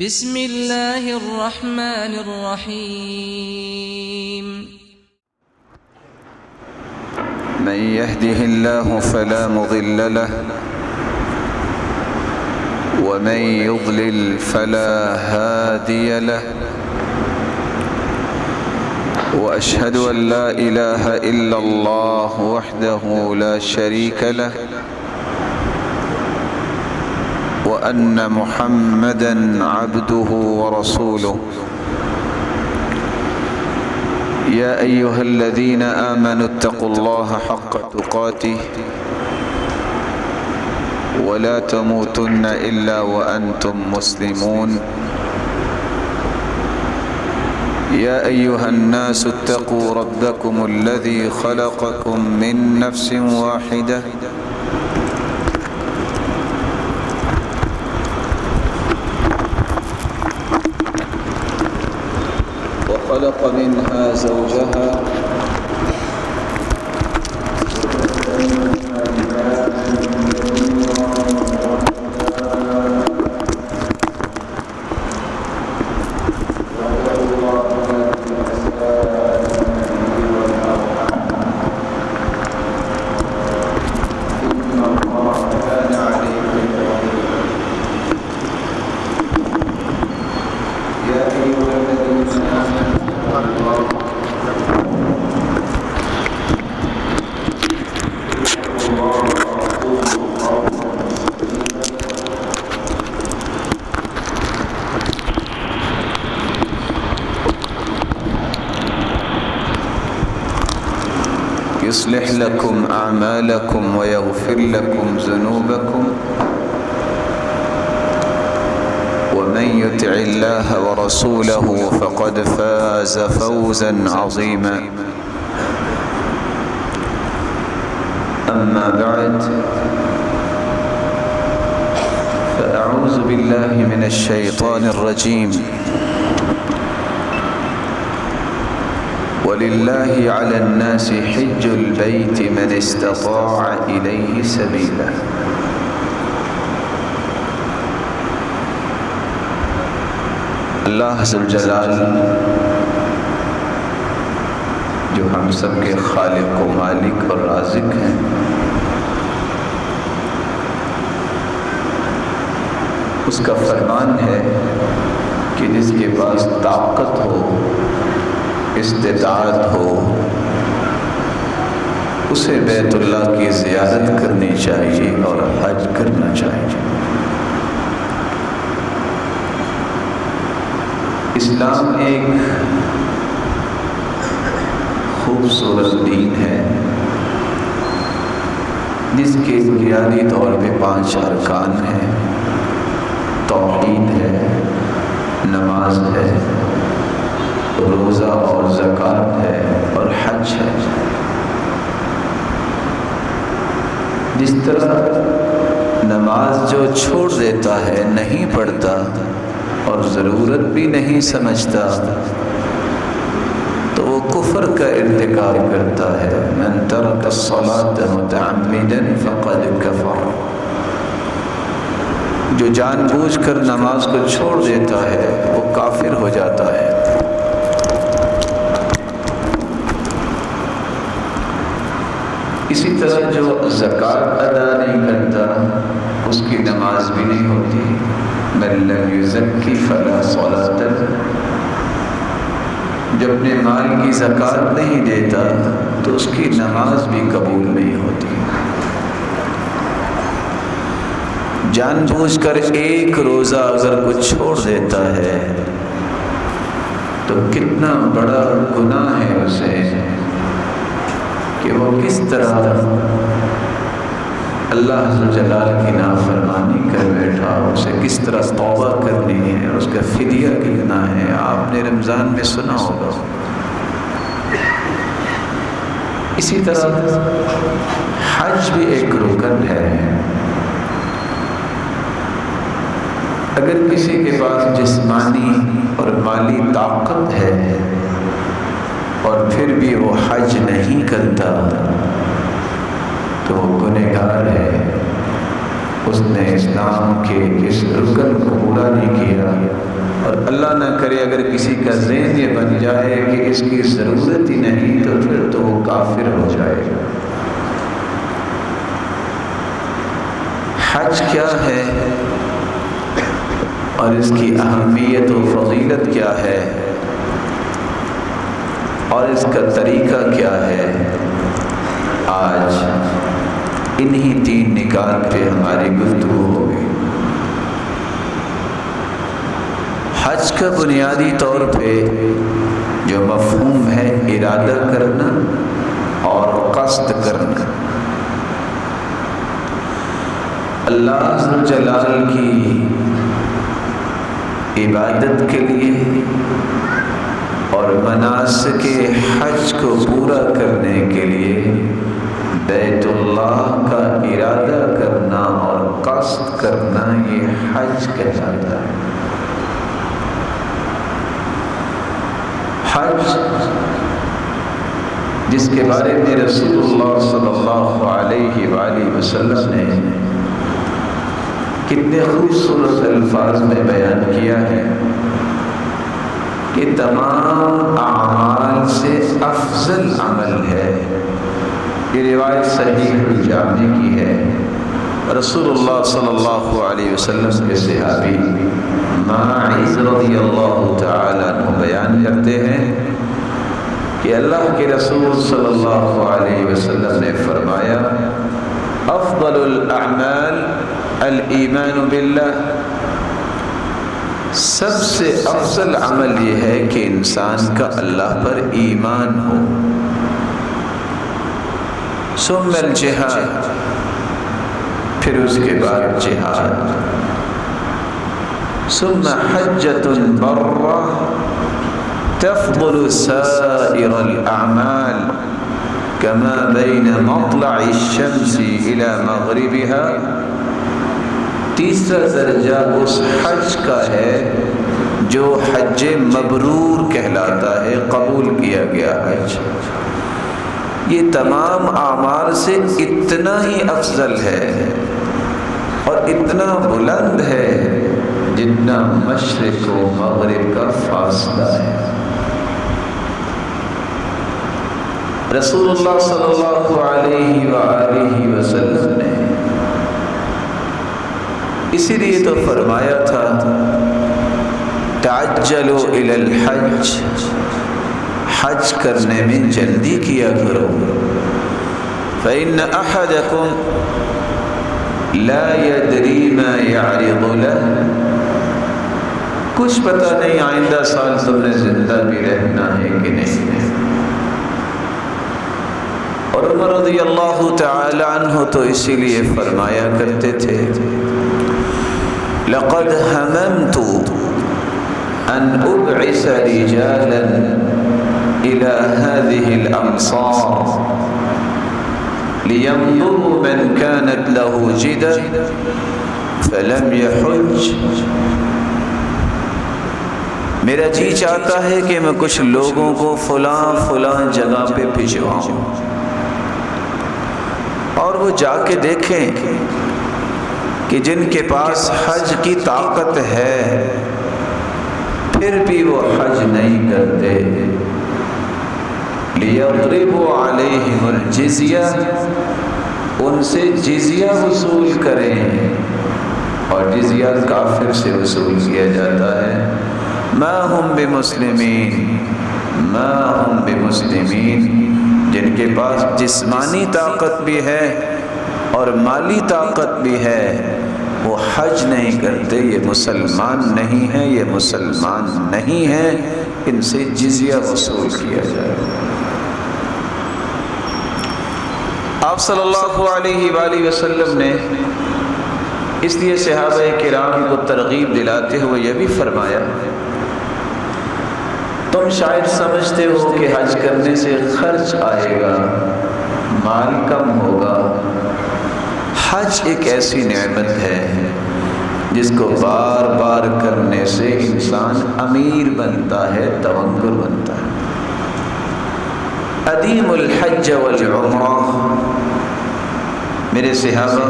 بسم الله الرحمن الرحيم من يهده الله فلا مضل له ومن يضلل فلا هادي له وأشهد أن لا إله إلا الله وحده لا شريك له وأن محمدًا عبده ورسوله يا أيها الذين آمنوا اتقوا الله حق تقاته ولا تموتن إلا وأنتم مسلمون يا أيها الناس اتقوا ربكم الذي خلقكم من نفس واحدة وخلق منها زوجها يصلح لكم أعمالكم ويغفر لكم ذنوبكم ومن يطع الله ورسوله فقد فاز فوزا عظيما أما بعد فأعوذ بالله من الشيطان الرجيم ولله على الناس حج البيت من استطاع إليه سبيلا اللہ ذوالجلال جو ہم سب کے خالق و مالک اور رازق ہیں، اس کا فرمان ہے کہ جس کے پاس طاقت ہو، استطاعت ہو، اسے بیت اللہ کی زیارت کرنی چاہیے اور حج کرنا چاہیے۔ اسلام ایک خوبصورت دین ہے جس کے بنیادی طور پہ 5 ارکان ہیں، توحید ہے، نماز ہے، روزہ اور زکوٰۃ ہے اور حج ہے۔ جس طرح نماز جو چھوڑ دیتا ہے، نہیں پڑھتا اور ضرورت بھی نہیں سمجھتا، تو وہ کفر کا ارتکاب کرتا ہے۔ من ترک الصلاة متعمدا فقد کفر، جو جان بوجھ کر نماز کو چھوڑ دیتا ہے وہ کافر ہو جاتا ہے۔ اسی طرح جو زکوٰۃ ادا نہیں کرتا اس کی نماز بھی نہیں ہوتی۔ من لم یزکی فلا صلاۃ، جو اپنے مال کی زکوٰۃ نہیں دیتا تو اس کی نماز بھی قبول نہیں ہوتی۔ جان بوجھ کر ایک روزہ اگر کچھ چھوڑ دیتا ہے تو کتنا بڑا گناہ ہے اسے، کہ وہ کس طرح اللہ ذوالجلال کی نافرمانی کر بیٹھا، اسے کس طرح توبہ کرنی ہے، اس کا فدیہ کتنا ہے۔ آپ نے رمضان میں سنا ہوگا۔ اسی طرح حج بھی ایک رکن ہے۔ اگر کسی کے پاس جسمانی اور مالی طاقت ہے اور پھر بھی وہ حج نہیں کرتا تو وہ گنہگار ہے، اس نے اسلام کے اس رکن کو پورا نہیں کیا، اور اللہ نہ کرے اگر کسی کا ذہن یہ بن جائے کہ اس کی ضرورت ہی نہیں تو پھر تو وہ کافر ہو جائے گا۔ حج کیا ہے اور اس کی اہمیت و فضیلت کیا ہے اور اس کا طریقہ کیا ہے، آج انہی 3 نکات پہ ہماری گفتگو ہوگی۔ حج کا بنیادی طور پہ جو مفہوم ہے ارادہ کرنا اور قصد کرنا، اللہ ذو جلال کی عبادت کے لیے اور مناسک حج کو پورا کرنے کے لیے بیت اللہ کا ارادہ کرنا اور قصد کرنا یہ حج کہلاتا ہے۔ حج جس کے بارے میں رسول اللہ صلی اللہ علیہ وآلہ وسلم نے کتنے خوبصورت الفاظ میں بیان کیا ہے کہ تمام اعمال سے افضل عمل ہے۔ یہ روایت صحیح الجامع کی ہے۔ رسول اللہ صلی اللہ علیہ وسلم کے صحابی ماعز رضی اللہ تعالیٰ عنہ بیان کرتے ہیں کہ اللہ کے رسول صلی اللہ علیہ وسلم نے فرمایا، افضل الاعمال الایمان باللہ، سب سے افضل عمل یہ ہے کہ انسان کا اللہ پر ایمان ہو۔ ثم الجہاد، پھر اس کے بعد جہاد، ثم حجۃ برہ تفضل سائر الاعمال كما بين مطلع الشمس الى مغربها۔ تیسرا درجہ اس حج کا ہے جو حج مبرور کہلاتا ہے، قبول کیا گیا حج۔ یہ تمام اعمال سے اتنا ہی افضل ہے اور اتنا بلند ہے جتنا مشرق و مغرب کا فاصلہ ہے۔ رسول اللہ صلی اللہ علیہ وآلہ وسلم نے اسی لیے تو فرمایا تھا، تعجلوا الی الحج، حج کرنے میں جلدی کیا کرو، فإن أحدكم لا يدري ما يعرض له، کچھ پتہ نہیں آئندہ سال تم نے زندہ بھی رہنا ہے کہ نہیں۔ اور عمر رضی اللہ تعالی عنہ تو اسی لیے فرمایا کرتے تھے، لقد هممت ان ابعث رجالا الى هذه الامصار لينظروا من كانت له جدة فلم يحج۔ میرا جی چاہتا ہے کہ میں کچھ لوگوں کو فلاں جگہ پہ بھجواؤں اور وہ جا کے دیکھیں کہ جن کے پاس حج کی طاقت ہے پھر بھی وہ حج نہیں کرتے، لِيَضْرِبُوا عَلَيْهِمُ الْجِزْيَةَ، ان سے جزیہ وصول کریں، اور جزیہ کافر سے وصول کیا جاتا ہے۔ مَا هُمْ بِمُسْلِمِينَ، مَا هُمْ بِمُسْلِمِينَ، جن کے پاس جسمانی طاقت بھی ہے اور مالی طاقت بھی ہے، وہ حج نہیں کرتے، یہ مسلمان نہیں ہیں، یہ مسلمان نہیں ہیں، ان سے جزیہ وصول کیا جائے۔ آپ صلی اللہ علیہ وآلہ وسلم نے اس لیے صحابہ کرام کو ترغیب دلاتے ہوئے یہ بھی فرمایا، تم شاید سمجھتے ہو کہ حج کرنے سے خرچ آئے گا، مال کم ہوگا۔ حج ایک ایسی نعمت ہے جس کو بار بار کرنے سے انسان امیر بنتا ہے، توکل بنتا ہے۔ ادیم الحج والعمرہ، میرے صحابہ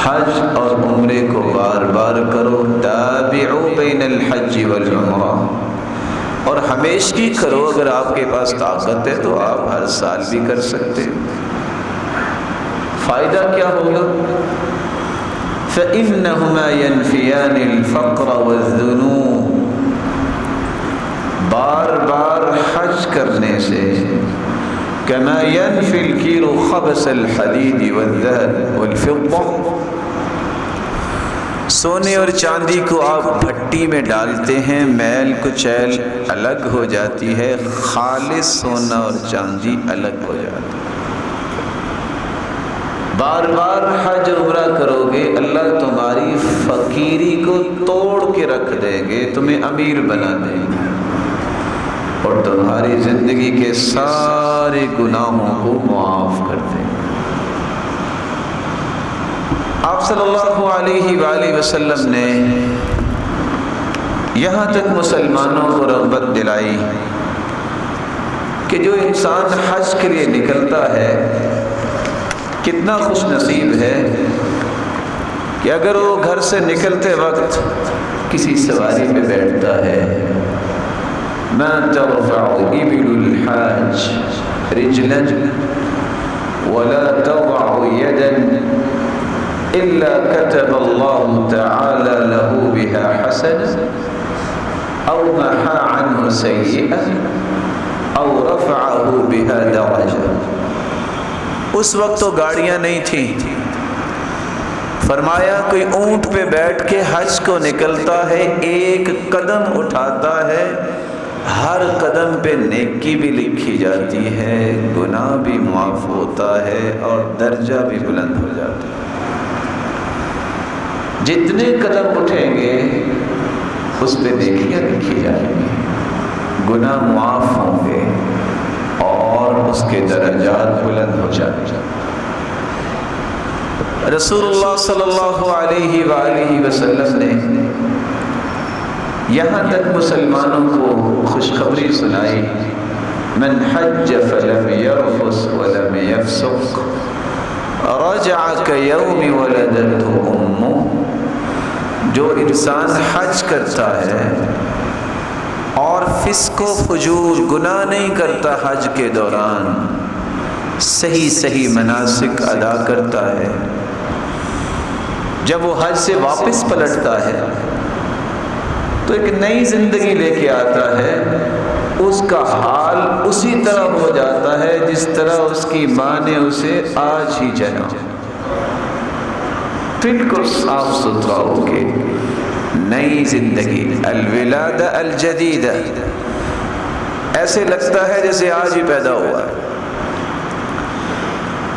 حج اور عمرے کو بار بار کرو، تابعوا بین الحج والعمرہ، اور ہمیشگی کرو۔ اگر آپ کے پاس طاقت ہے تو آپ ہر سال بھی کر سکتے ہیں۔ فائدہ کیا ہوگا؟ فَإِنَّهُمَا يَنْفِيَانِ الْفَقْرَ وَالذُّنُوبَ، بار بار حج کرنے سے كما ينفي الكيل خبث الحديد والذهب والفضة، سونے اور چاندی کو آپ بھٹی میں ڈالتے ہیں، میل کچیل الگ ہو جاتی ہے، خالص سونا اور چاندی الگ ہو جاتی ہے۔ بار بار حج عمرہ کرو گے، اللہ تمہاری فقیری کو توڑ کے رکھ دیں گے، تمہیں امیر بنا دیں گے، اور تمہاری زندگی کے سارے گناہوں کو معاف کر دیں گے۔ آپ صلی اللہ علیہ وآلہ وسلم نے یہاں تک مسلمانوں کو رغبت دلائی کہ جو انسان حج کے لیے نکلتا ہے کتنا خوش نصیب ہے کہ اگر وہ گھر سے نکلتے وقت کسی سواری پہ بیٹھتا ہے، ما ترفع ابل الحاج رجلا ولا تضع يدا الا كتب الله تعالى له بها حسنة او محى عنه سيئة او رفعه بها درجة۔ اس وقت تو گاڑیاں نہیں تھیں، فرمایا کوئی اونٹ پہ بیٹھ کے حج کو نکلتا ہے، ایک قدم اٹھاتا ہے، ہر قدم پہ نیکی بھی لکھی جاتی ہے، گناہ بھی معاف ہوتا ہے اور درجہ بھی بلند ہو جاتا ہے۔ جتنے قدم اٹھیں گے اس پہ نیکیاں لکھی جائیں گی، گناہ معاف ہوں گے اور اس کے درجات بلند ہو جائیں گے۔ رسول اللہ صلی اللہ علیہ وآلہ وسلم نے یہاں تک مسلمانوں کو خوشخبری سنائی، من حج فلم يرفث ولم يفسق رجع كيوم ولدته امه، جو انسان حج کرتا ہے اور فسق و فجور گناہ نہیں کرتا، حج کے دوران صحیح مناسک ادا کرتا ہے، جب وہ حج سے واپس پلٹتا ہے تو ایک نئی زندگی لے کے آتا ہے، اس کا حال اسی طرح ہو جاتا ہے جس طرح اس کی ماں نے اسے آج ہی جنا، بالکل صاف ستھرا ہو کے نئی زندگی، الولادہ الجدیدہ، ایسے لگتا ہے جیسے آج ہی پیدا ہوا ہے۔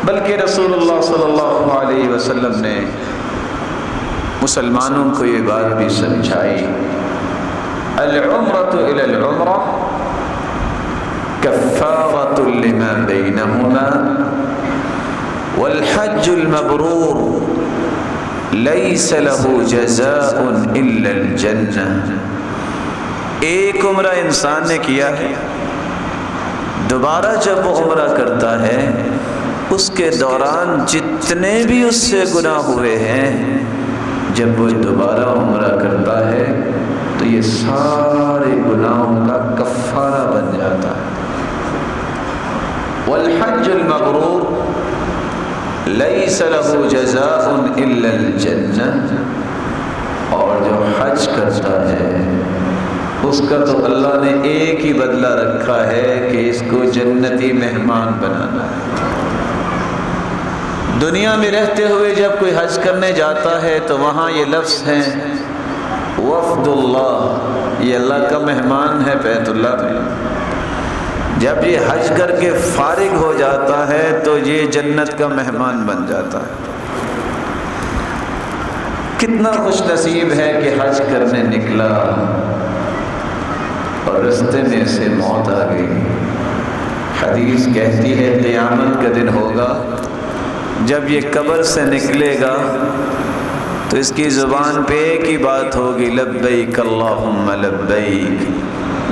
بلکہ رسول اللہ صلی اللہ علیہ وسلم نے مسلمانوں کو یہ بات بھی سمجھائی، العمرۃ الی العمرہ کفارۃ لما بینہما والحج المبرور لیس لہ جزاء الا الجنہ۔ ایک عمرہ انسان نے کیا ہے، دوبارہ جب وہ عمرہ کرتا ہے اس کے دوران جتنے بھی اس سے گناہ ہوئے ہیں، جب وہ دوبارہ عمرہ کرتا ہے تو یہ سارے گناہوں کا کفارہ بن جاتا ہے۔ والحج المبرور لیس لہ جزاء الا الجنہ، اور جو حج کرتا ہے اس کا تو اللہ نے ایک ہی بدلہ رکھا ہے کہ اس کو جنتی مہمان بنانا ہے۔ دنیا میں رہتے ہوئے جب کوئی حج کرنے جاتا ہے تو وہاں یہ لفظ ہیں وفد اللہ، یہ اللہ کا مہمان ہے بیت اللہ میں۔ جب یہ حج کر کے فارغ ہو جاتا ہے تو یہ جنت کا مہمان بن جاتا ہے۔ کتنا خوش نصیب ہے کہ حج کرنے نکلا اور رستے میں سے موت آ گئی۔ حدیث کہتی ہے قیامت کا دن ہوگا، جب یہ قبر سے نکلے گا تو اس کی زبان پہ ایک ہی بات ہوگی، لبیک اللہم لبیک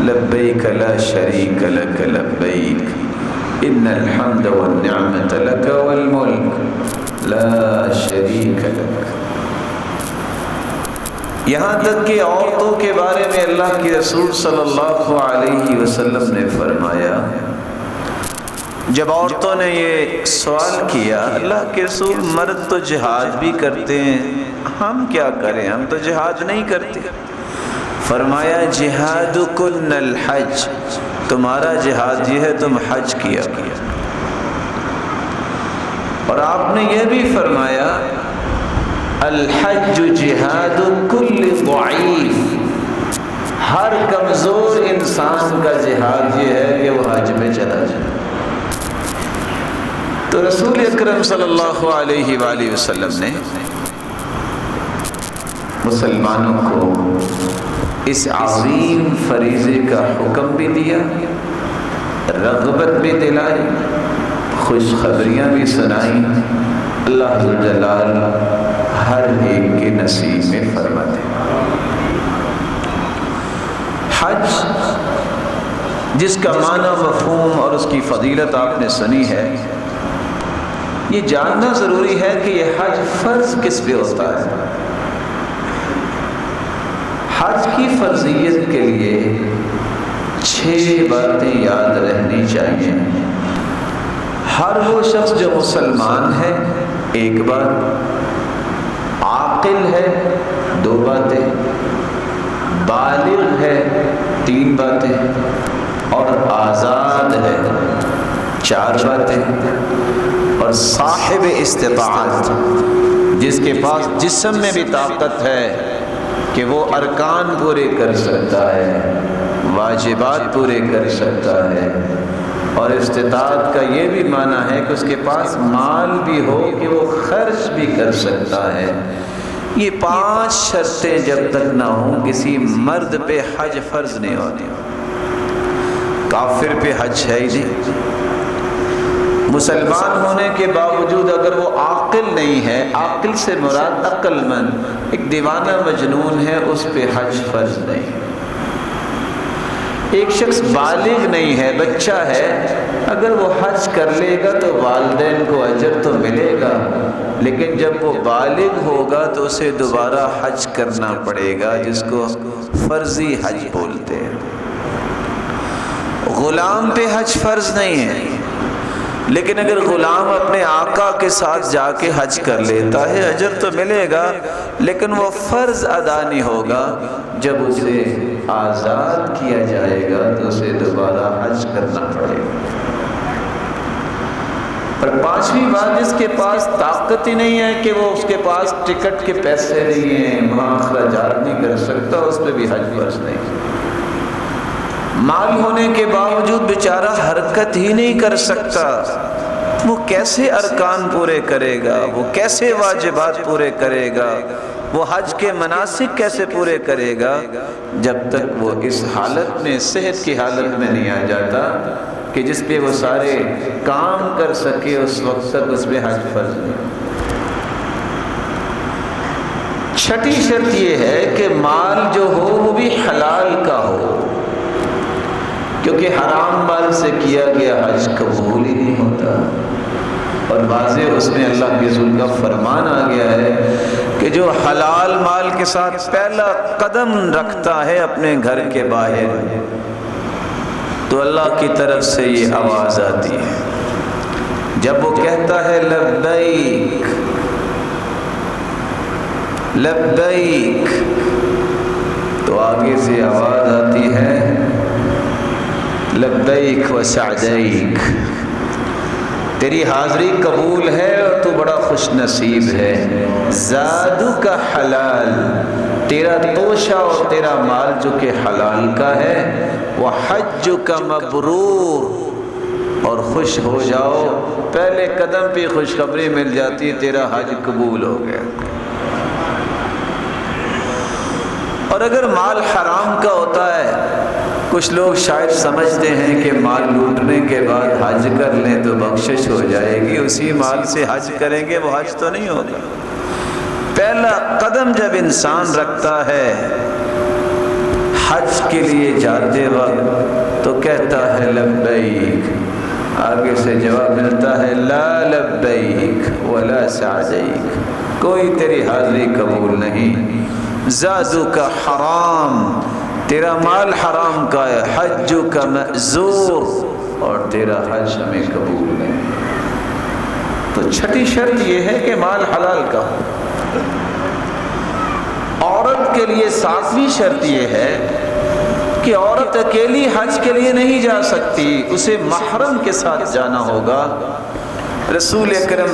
لبیک لا شریک لک لبیک ان الحمد والنعمت لک والملک لا شریک لک۔ یہاں تک کہ عورتوں کے بارے میں اللہ کے رسول صلی اللہ علیہ وسلم نے فرمایا، جب عورتوں نے یہ سوال کیا، اللہ کے رسول مرد تو جہاد بھی کرتے ہیں، ہم کیا کریں، ہم تو جہاد نہیں کرتے۔ فرمایا جہادکن الحج، تمہارا جہاد یہ ہے تم حج کیا کیا۔ اور آپ نے یہ بھی فرمایا الحج جہاد کل ضعیف، ہر کمزور انسان کا جہاد یہ ہے کہ وہ حج میں چلا جائے۔ تو رسول اکرم صلی اللہ علیہ وآلہ وسلم نے مسلمانوں کو اس عظیم فریضے کا حکم بھی دیا، رغبت بھی دلائی، خوشخبریاں بھی سنائیں۔ اللہ ذوالجلال ہر ایک کے نصیب میں فرما دے۔ حج جس کا معنی، مفہوم اور اس کی فضیلت آپ نے سنی ہے، یہ جاننا ضروری ہے کہ یہ حج فرض کس پہ ہوتا ہے۔ حج کی فرضیت کے لیے 6 باتیں یاد رہنی چاہیے۔ ہر وہ شخص جو مسلمان ہے 1 بات، عاقل ہے 2 باتیں، بالغ ہے 3 باتیں، اور آزاد ہے 4 باتیں، اور صاحب استطاعت، جس کے پاس جسم میں بھی طاقت ہے کہ وہ ارکان پورے کر سکتا ہے، واجبات پورے کر سکتا ہے، اور استطاعت کا یہ بھی معنی ہے کہ اس کے پاس مال بھی ہو کہ وہ خرچ بھی کر سکتا ہے۔ یہ 5 شرطیں جب تک نہ ہوں کسی مرد پہ حج فرض نہیں ہوتی۔ کافر پہ حج ہے ہی نہیں۔ مسلمان ہونے کے باوجود اگر وہ عاقل نہیں ہے، عاقل سے مراد عقل مند، ایک دیوانہ مجنون ہے، اس پہ حج فرض نہیں۔ ایک شخص بالغ نہیں ہے، بچہ ہے، اگر وہ حج کر لے گا تو والدین کو اجر تو ملے گا، لیکن جب وہ بالغ ہوگا تو اسے دوبارہ حج کرنا پڑے گا، جس کو فرضی حج بولتے ہیں۔ غلام پہ حج فرض نہیں ہے، لیکن اگر غلام اپنے آقا کے ساتھ جا کے حج کر لیتا ہے اجر تو ملے گا، لیکن وہ فرض ادا نہیں ہوگا۔ جب اسے آزاد کیا جائے گا تو اسے دوبارہ حج کرنا پڑے گا۔ اور 5ویں بات، جس کے پاس طاقت ہی نہیں ہے کہ وہ اس کے پاس ٹکٹ کے پیسے نہیں ہیں، وہاں اخراجات نہیں کر سکتا، اس پہ بھی حج فرض نہیں۔ مال ہونے کے باوجود بیچارہ حرکت ہی نہیں کر سکتا، وہ کیسے ارکان پورے کرے گا، وہ کیسے واجبات پورے کرے گا، وہ حج کے مناسک کیسے پورے کرے گا، جب تک وہ اس حالت میں، صحت کی حالت میں نہیں آ جاتا کہ جس پہ وہ سارے کام کر سکے، اس وقت تک اس پہ حج فرض نہیں۔ 6ٹھی شرط یہ ہے کہ مال جو ہو وہ بھی حلال کا ہو، کیونکہ حرام مال سے کیا گیا حج قبول ہی نہیں ہوتا۔ اور واضح اس میں اللہ کے رسول کا فرمان آ گیا ہے کہ جو حلال مال کے ساتھ پہلا قدم رکھتا ہے اپنے گھر کے باہر، تو اللہ کی طرف سے یہ آواز آتی ہے، جب وہ کہتا ہے لبیک لبیک، تو آگے سے آواز آتی ہے لبیک و سعدیک، تیری حاضری قبول ہے اور تو بڑا خوش نصیب ہے۔ زادو کا حلال، تیرا توشہ اور تیرا مال جو کہ حلال کا ہے، وہ حج کا مبرور، اور خوش ہو جاؤ، پہلے قدم پہ خوشخبری مل جاتی تیرا حج قبول ہو گیا۔ اور اگر مال حرام کا ہوتا ہے، کچھ لوگ شاید سمجھتے ہیں کہ مال لوٹنے کے بعد حج کر لیں تو بخشش ہو جائے گی، اسی مال سے حج کریں گے، وہ حج تو نہیں ہوگا۔ پہلا قدم جب انسان رکھتا ہے حج کے لیے جاتے وقت تو کہتا ہے لبیک، آگے سے جواب ملتا ہے لا لبیک ولا سعدیک، کوئی تیری حاضری قبول نہیں، زادک حرام، تیرا مال حرام کا ہے، حجک مأزور، اور تیرا حج ہمیں قبول نہیں۔ تو چھٹی شرط یہ ہے کہ مال حلال کا ہو۔ عورت کے لیے ساتویں شرط یہ ہے کہ عورت اکیلی حج کے لیے نہیں جا سکتی، اسے محرم کے ساتھ جانا ہوگا۔ رسول اکرم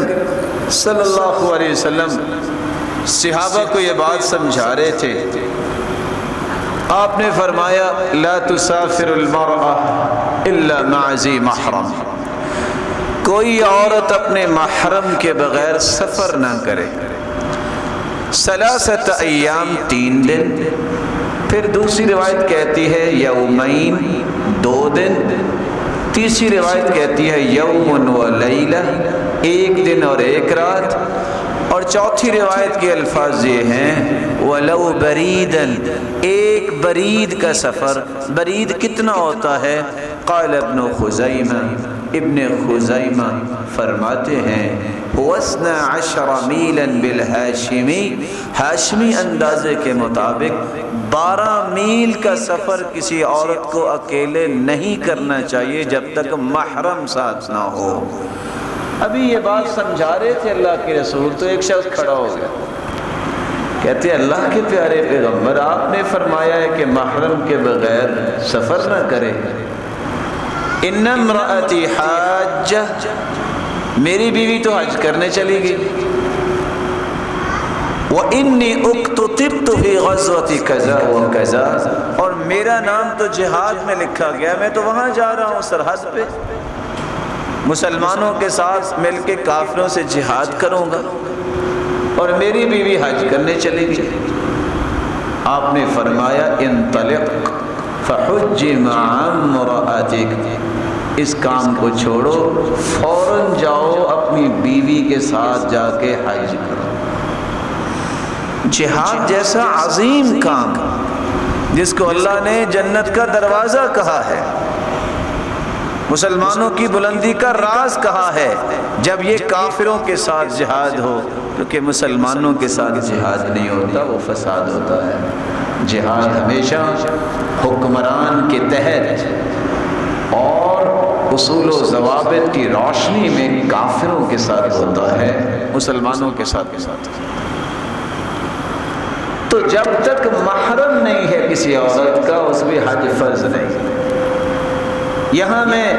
صلی اللہ علیہ وسلم صحابہ کو یہ بات سمجھا رہے تھے۔ آپ نے فرمایا لا تسافر المرأة الا مع ذی محرم، کوئی عورت اپنے محرم کے بغیر سفر نہ کرے۔ ثلاثۃ ایام، 3 دن، پھر دوسری روایت کہتی ہے یومین، 2 دن، تیسری روایت کہتی ہے یوم و لیلہ، 1 دن اور 1 رات، اور چوتھی روایت کے الفاظ یہ ہیں وَلَوْ بَرِيدًا، 1 برید کا سفر۔ برید کتنا ہوتا ہے؟ قال ابن خزیمہ فرماتے ہیں وَاسْنَا 10 میلا بالہاشمی، ہاشمی اندازے کے مطابق 12 میل کا سفر کسی عورت کو اکیلے نہیں کرنا چاہیے جب تک محرم ساتھ نہ ہو۔ ابھی یہ بات سمجھا رہے تھے اللہ کے رسول، تو ایک شخص کھڑا ہو گیا، کہتے ہیں اللہ کے پیارے پیغمبر، آپ نے فرمایا ہے کہ محرم کے بغیر سفر نہ کرے۔ ان امرأتی حاجہ، میری بیوی تو حج کرنے چلی گئی۔ وَإِنِّي اُكْتُتِبْتُ فِي غَزْوَةِ كَذَا وَكَذَا، اور میرا نام تو جہاد میں لکھا گیا، میں تو وہاں جا رہا ہوں سرحد پہ، مسلمانوں کے ساتھ مل کے کافروں سے جہاد کروں گا، اور میری بیوی حج کرنے چلی گئی۔ آپ نے فرمایا انطلق فحج مع امرأتک، اس کام کو چھوڑو، فوراً جاؤ اپنی بیوی کے ساتھ جا کے حج کرو۔ جہاد جیسا عظیم کام جس کو اللہ نے جنت کا دروازہ کہا ہے، مسلمانوں کی بلندی کا راز کہا ہے، جب یہ کافروں کے ساتھ جہاد ہو، کیونکہ مسلمانوں کے ساتھ جہاد نہیں ہوتا، وہ فساد ہوتا ہے۔ جہاد ہمیشہ حکمران کے تحت اور اصول و ضوابط کی روشنی میں کافروں کے ساتھ ہوتا ہے، مسلمانوں کے ساتھ تو جب تک محرم نہیں ہے کسی عورت کا، اس پہ حج فرض نہیں۔ یہاں میں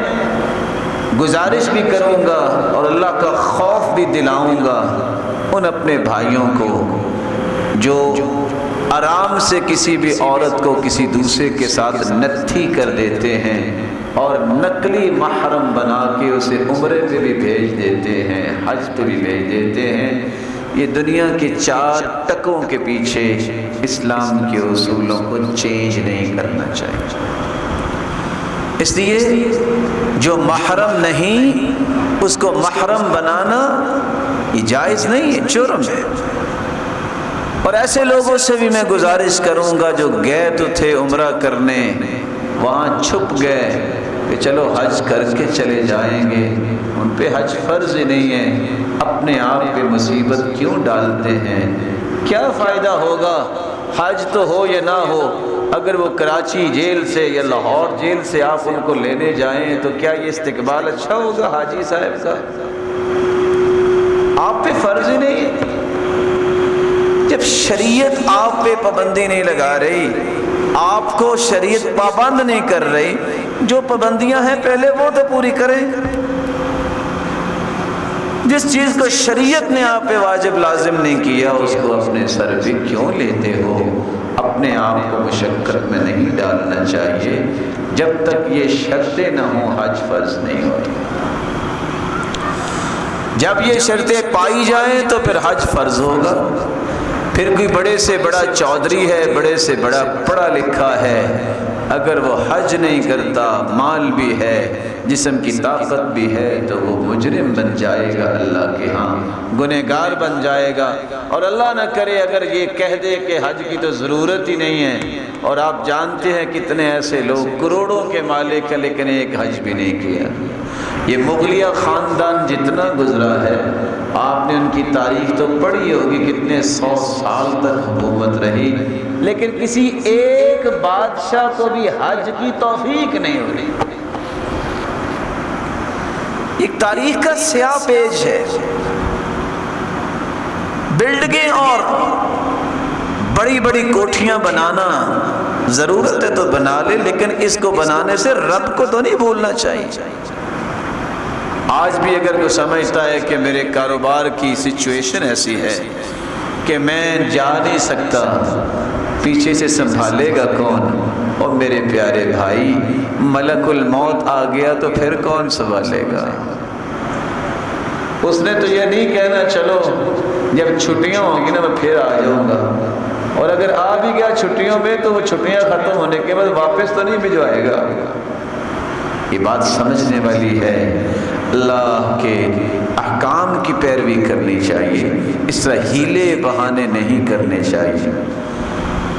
گزارش بھی کروں گا اور اللہ کا خوف بھی دلاؤں گا ان اپنے بھائیوں کو جو آرام سے کسی بھی عورت کو کسی دوسرے کے ساتھ نتھی کر دیتے ہیں اور نقلی محرم بنا کے اسے عمرے پہ بھی بھیج دیتے ہیں، حج پہ بھی بھیج دیتے ہیں۔ یہ دنیا کے 4 ٹکوں کے پیچھے اسلام کے اصولوں کو چینج نہیں کرنا چاہیے۔ اس لیے جو محرم نہیں اس کو محرم بنانا یہ جائز نہیں ہے، جرم ہے۔ اور ایسے لوگوں سے بھی میں گزارش کروں گا جو گئے تو تھے عمرہ کرنے، وہاں چھپ گئے کہ چلو حج کر کے چلے جائیں گے، ان پہ حج فرض ہی نہیں ہے، اپنے آپ پہ مصیبت کیوں ڈالتے ہیں؟ کیا فائدہ ہوگا حج تو ہو یا نہ ہو، اگر وہ کراچی جیل سے یا لاہور جیل سے آپ ان کو لینے جائیں تو کیا یہ استقبال اچھا ہوگا حاجی صاحب کا؟ آپ پہ فرض ہی نہیں ہے۔ جب شریعت آپ پہ پابندی نہیں لگا رہی، آپ کو شریعت پابند نہیں کر رہی، جو پابندیاں ہیں پہلے وہ تو پوری کریں۔ جس چیز کو شریعت نے آپ پہ واجب لازم نہیں کیا اس کو اپنے سر پہ کیوں لیتے ہو؟ اپنے آپ کو مشقت میں نہیں ڈالنا چاہیے۔ جب تک یہ شرطیں نہ ہوں حج فرض نہیں ہوتی، جب یہ شرطیں پائی جائیں تو پھر حج فرض ہوگا۔ پھر کوئی بڑے سے بڑا چودھری ہے، بڑے سے بڑا پڑھا لکھا ہے، اگر وہ حج نہیں کرتا، مال بھی ہے، جسم کی طاقت بھی ہے، تو وہ مجرم بن جائے گا، اللہ کے ہاں گنہگار بن جائے گا۔ اور اللہ نہ کرے اگر یہ کہہ دے کہ حج کی تو ضرورت ہی نہیں ہے، اور آپ جانتے ہیں کتنے ایسے لوگ کروڑوں کے مالک ہیں لیکن ایک حج بھی نہیں کیا، یہ مغلیہ خاندان جتنا گزرا ہے، آپ نے ان کی تاریخ تو پڑھی ہوگی، کتنے 100 سال تک حکومت رہی، لیکن کسی ایک بادشاہ کو بھی حج کی توفیق نہیں ہو رہی۔ ایک تاریخ کا سیاہ پیج ہے۔ بلڈنگیں اور بڑی بڑی کوٹھیاں بنانا ضرورت ہے تو بنا لے، لیکن اس کو بنانے سے رب کو تو نہیں بھولنا چاہیے۔ آج بھی اگر کوئی سمجھتا ہے کہ میرے کاروبار کی سچویشن ایسی ہے کہ میں جا نہیں سکتا، پیچھے سے سنبھالے گا کون؟ اور میرے پیارے بھائی، ملک الموت آ گیا تو پھر کون سنبھالے گا؟ اس نے تو یہ نہیں کہنا چلو جب چھٹیاں ہوں گی نا میں پھر آ جاؤں گا، اور اگر آ بھی گیا چھٹیوں میں تو وہ چھٹیاں ختم ہونے کے بعد واپس تو نہیں بھجوائے گا۔ یہ بات سمجھنے والی ہے۔ اللہ کے احکام کی پیروی کرنی چاہیے، اس طرح ہیلے بہانے نہیں کرنے چاہیے۔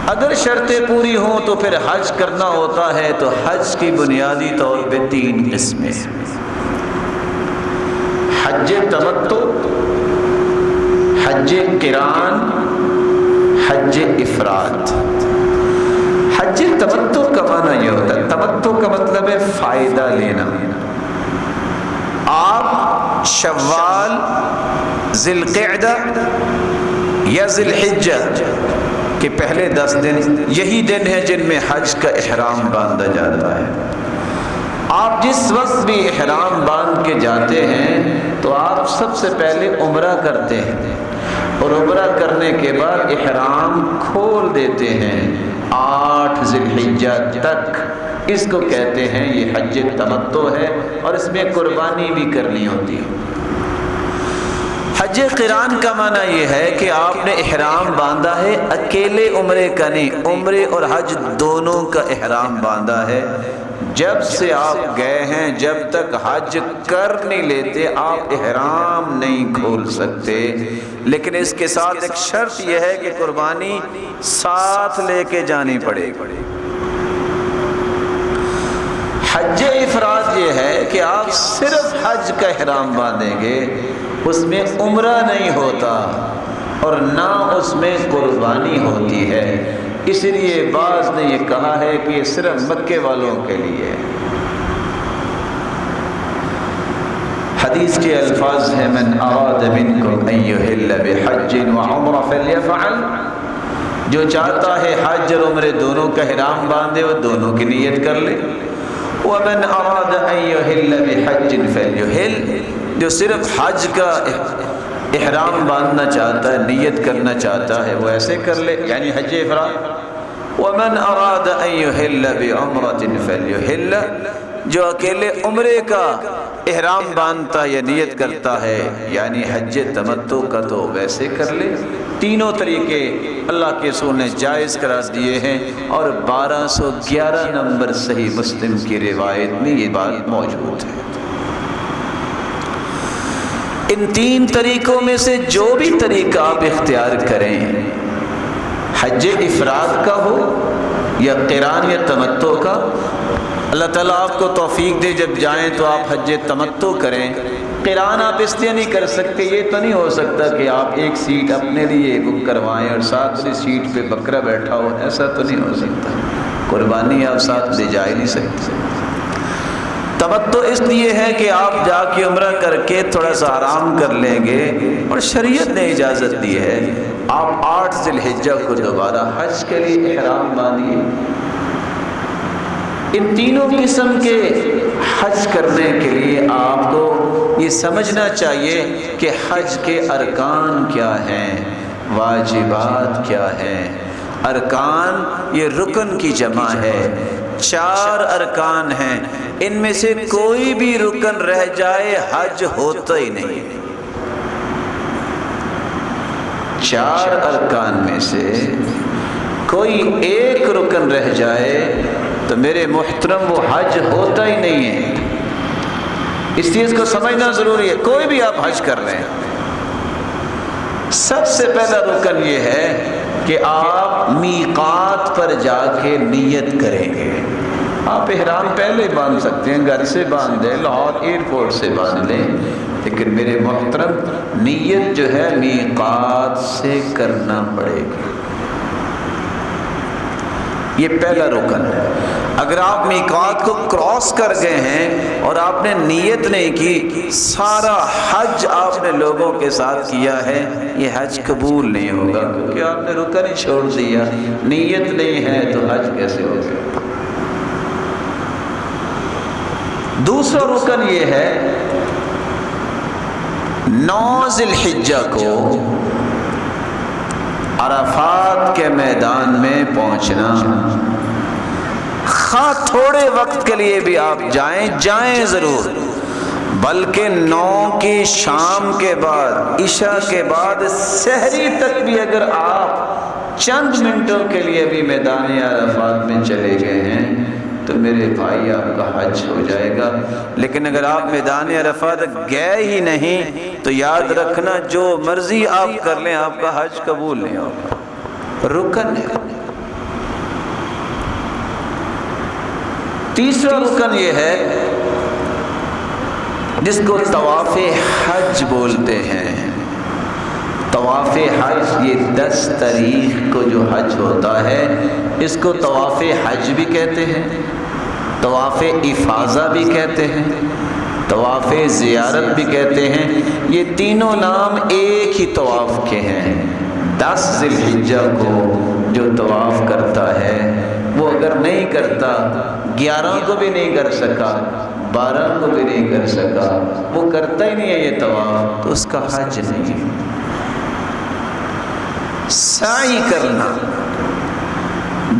اگر شرطیں پوری ہوں تو پھر حج کرنا ہوتا ہے، تو حج کی بنیادی طور پہ 3 قسمیں: حج تمتع، حج قران، حج افراد۔ حج تمتع کا معنی یہ ہوتا ہے، تمتع کا مطلب ہے فائدہ لینا۔ آپ شوال، ذی القعدہ یا ذی الحجہ کے پہلے 10 دن یہی دن ہیں جن میں حج کا احرام باندھا جاتا ہے۔ آپ جس وقت بھی احرام باندھ کے جاتے ہیں تو آپ سب سے پہلے عمرہ کرتے ہیں، اور عمرہ کرنے کے بعد احرام کھول دیتے ہیں 8 ذی الحجہ تک۔ اس کو کہتے ہیں یہ حج تمتع ہے، اور اس میں قربانی بھی کرنی ہوتی ہے۔ حج قران کا معنی یہ ہے کہ آپ نے احرام باندھا ہے، اکیلے عمرے کا نہیں، عمرے اور حج دونوں کا احرام باندھا ہے۔ جب سے آپ گئے ہیں جب تک حج کر نہیں لیتے آپ احرام نہیں کھول سکتے، لیکن اس کے ساتھ ایک شرط یہ ہے کہ قربانی ساتھ لے کے جانی پڑے گی۔ حج افراد یہ ہے کہ آپ صرف حج کا احرام باندھیں گے، اس میں عمرہ نہیں ہوتا اور نہ اس میں قربانی ہوتی ہے۔ اس لیے بعض نے یہ کہا ہے کہ یہ صرف مکے والوں کے لیے ہے۔ حدیث کے الفاظ ہیں من اراد منکم ان یحل بحج وعمرہ فلیفعل، جو چاہتا ہے حج اور عمرے دونوں کا احرام باندھے وہ دونوں کی نیت کر لے۔ ومن اراد ان یحل بحج فلیحل، جو صرف حج کا احرام باندھنا چاہتا ہے، نیت کرنا چاہتا ہے، وہ ایسے کر لے، یعنی حج افراد۔ ومن اراد ان یحل بعمرۃ فلیحل، جو اکیلے عمرے کا احرام باندھتا یا نیت کرتا ہے یعنی حج تمتع کا تو ویسے کر لے۔ تینوں طریقے اللہ کے رسول نے جائز قرار دیے ہیں، اور 1211 نمبر صحیح مسلم کی روایت میں یہ بات موجود ہے۔ ان 3 طریقوں میں سے جو بھی طریقہ آپ اختیار کریں، حج افراد کا ہو یا قران یا تمتع کا، اللہ تعالیٰ آپ کو توفیق دے جب جائیں تو آپ حج تمتع کریں۔ قران آپ اس لیے نہیں کر سکتے، یہ تو نہیں ہو سکتا کہ آپ ایک سیٹ اپنے لیے بک کروائیں اور ساتھ والی سیٹ پہ بکرا بیٹھا ہو، ایسا تو نہیں ہو سکتا۔ قربانی آپ ساتھ لے جا ہی نہیں سکتے۔ تمتع اس لیے ہے کہ آپ جا کے عمرہ کر کے تھوڑا سا آرام کر لیں گے، اور شریعت نے اجازت دی ہے آپ 8 ذی الحجہ کو دوبارہ حج کے لیے احرام باندھیے۔ ان تینوں قسم کے حج کرنے کے لیے آپ کو یہ سمجھنا چاہیے کہ حج کے ارکان کیا ہیں، واجبات کیا ہیں۔ ارکان یہ رکن کی جمع ہے، 4 ارکان ہیں، ان میں سے کوئی بھی رکن رہ جائے حج ہوتا ہی نہیں۔ 4 ارکان میں سے کوئی ایک رکن رہ جائے تو میرے محترم وہ حج ہوتا ہی نہیں ہے۔ اس چیز کو سمجھنا ضروری ہے۔ کوئی بھی آپ حج کر رہے ہیں، سب سے پہلا رکن یہ ہے کہ آپ میقات پر جا کے نیت کریں گے۔ آپ احرام پہلے باندھ سکتے ہیں، گھر سے باندھ دیں، لاہور ایئرپورٹ سے باندھ لیں، لیکن میرے محترم نیت جو ہے میقات سے کرنا پڑے گی۔ یہ پہلا رکن ہے۔ اگر آپ میقات کو کراس کر گئے ہیں اور آپ نے نیت نہیں کی، سارا حج آپ نے لوگوں کے ساتھ کیا ہے، یہ حج قبول نہیں ہوگا، کیونکہ آپ نے رکن ہی چھوڑ دیا۔ نیت نہیں ہے تو حج کیسے ہوگا؟ دوسرا رکن یہ ہے 9 ذی الحجہ کو عرفات کے میدان میں پہنچنا۔ خواہ تھوڑے وقت کے لیے بھی آپ جائیں ضرور، بلکہ 9 کی شام کے بعد، عشاء کے بعد سحری تک بھی اگر آپ چند منٹوں کے لیے بھی میدان عرفات میں چلے گئے ہیں تو میرے بھائی آپ کا حج ہو جائے گا۔ لیکن اگر آپ میدان عرفات گئے ہی نہیں تو یاد رکھنا جو مرضی آپ کر لیں آپ کا حج قبول نہیں ہوگا، رکن ہے۔ تیسرا رکن یہ ہے جس کو طواف حج بولتے ہیں۔ طواف حج یہ 10 تاریخ کو جو حج ہوتا ہے اس کو طواف حج بھی کہتے ہیں، طواف افاضہ بھی کہتے ہیں، طواف زیارت بھی کہتے ہیں۔ یہ تینوں نام ایک ہی طواف کے ہیں۔ 10 ذی الحجہ کو جو طواف کرتا ہے وہ اگر نہیں کرتا، 11 کو بھی نہیں کر سکا، 12 کو بھی نہیں کر سکا، وہ کرتا ہی نہیں ہے یہ طواف، تو اس کا حج نہیں ہے۔ سعی کرنا،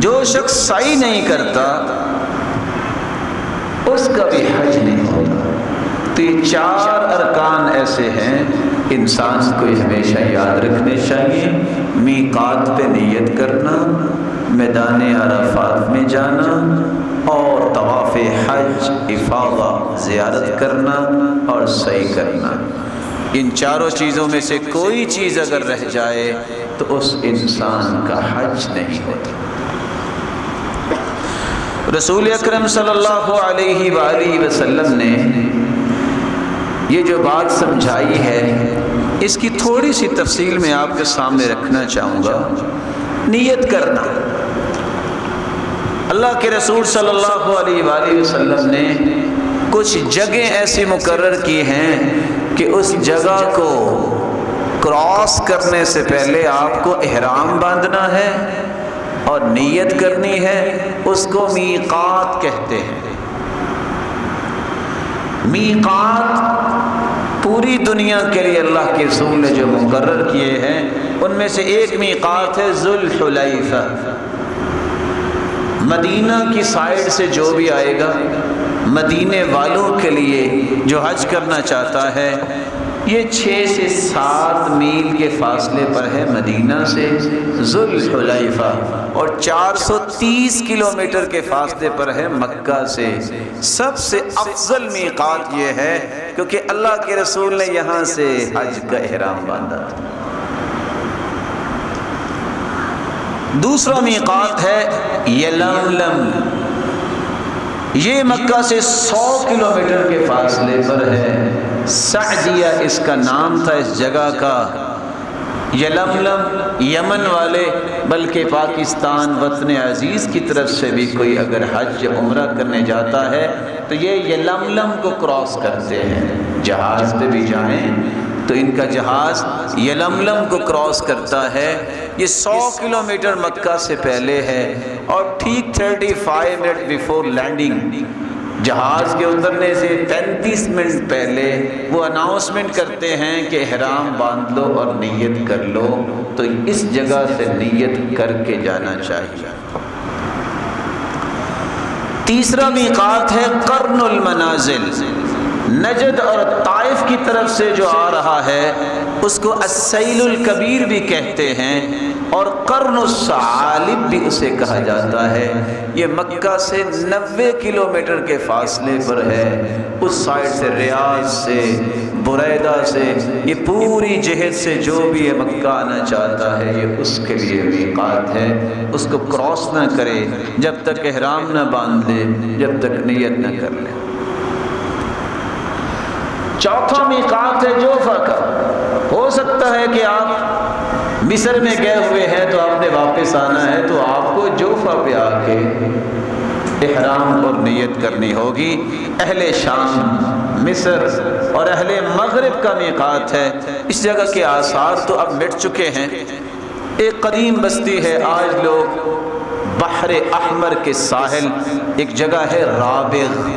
جو شخص سعی نہیں کرتا اس کا بھی حج نہیں ہوتا۔ تو یہ 4 ارکان ایسے ہیں انسان کو ہمیشہ یاد رکھنے چاہیے۔ میقات پہ نیت کرنا، میدان عرفات میں جانا، اور طواف حج افاضہ زیارت کرنا اور سعی کرنا۔ ان چاروں چیزوں میں سے کوئی چیز اگر رہ جائے تو اس انسان کا حج نہیں ہوتا۔ رسول اکرم صلی اللہ علیہ وآلہ وسلم نے یہ جو بات سمجھائی ہے اس کی تھوڑی سی تفصیل میں آپ کے سامنے رکھنا چاہوں گا۔ نیت کرنا، اللہ کے رسول صلی اللہ علیہ وآلہ وسلم نے کچھ جگہیں ایسی مقرر کی ہیں کہ اس جگہ کو کراس کرنے سے پہلے آپ کو احرام باندھنا ہے اور نیت کرنی ہے، اس کو میقات کہتے ہیں۔ میقات پوری دنیا کے لیے اللہ کے رسول نے جو مقرر کیے ہیں ان میں سے ایک میقات ہے ذوالحلیفہ۔ مدینہ کی سائڈ سے جو بھی آئے گا، مدینے والوں کے لیے جو حج کرنا چاہتا ہے، یہ 6 سے 7 میل کے فاصلے پر ہے مدینہ سے ذوالحلیفہ، اور 430 کلومیٹر کے فاصلے پر ہے مکہ سے۔ سب سے افضل میقات یہ ہے کیونکہ اللہ کے رسول نے یہاں سے حج کا احرام باندھا۔ دوسرا میقات ہے یلملم، یہ مکہ سے 100 کلومیٹر کے فاصلے پر ہے۔ سعدیہ اس کا نام تھا اس جگہ کا۔ یلملم یمن والے، بلکہ پاکستان وطن عزیز کی طرف سے بھی کوئی اگر حج عمرہ کرنے جاتا ہے تو یہ یلملم کو کراس کرتے ہیں۔ جہاز پہ بھی جائیں تو ان کا جہاز یلملم کو کراس کرتا ہے۔ یہ 100 کلومیٹر مکہ سے پہلے ہے، اور ٹھیک 35 منٹ بیفور لینڈنگ، جہاز کے اترنے سے 35 منٹ پہلے وہ اناؤنسمنٹ کرتے ہیں کہ احرام باندھ لو اور نیت کر لو، تو اس جگہ سے نیت کر کے جانا چاہیے۔ تیسرا میقات ہے قرن المنازل، نجد اور طائف کی طرف سے جو آ رہا ہے اس کو السیل الکبیر بھی کہتے ہیں، اور قرن الثعالب بھی اسے کہا جاتا ہے۔ یہ مکہ سے 90 کلومیٹر کے فاصلے پر ہے۔ اس سائڈ سے ریاض سے، بریدہ سے، یہ پوری جہت سے جو بھی یہ مکہ آنا چاہتا ہے یہ اس کے لیے میقات ہے۔ اس کو کراس نہ کرے جب تک احرام نہ باندھ لے، جب تک نیت نہ کر لے۔ چوتھا میقات ہے جوفہ کا۔ ہو سکتا ہے کہ آپ مصر میں گئے ہوئے ہیں تو آپ نے واپس آنا ہے، تو آپ کو جوفہ پہ آ کے احرام اور نیت کرنی ہوگی۔ اہل شام، مصر اور اہل مغرب کا میقات ہے۔ اس جگہ کے آثار تو اب مٹ چکے ہیں۔ ایک قدیم بستی ہے، آج لوگ بحر احمر کے ساحل ایک جگہ ہے رابغ،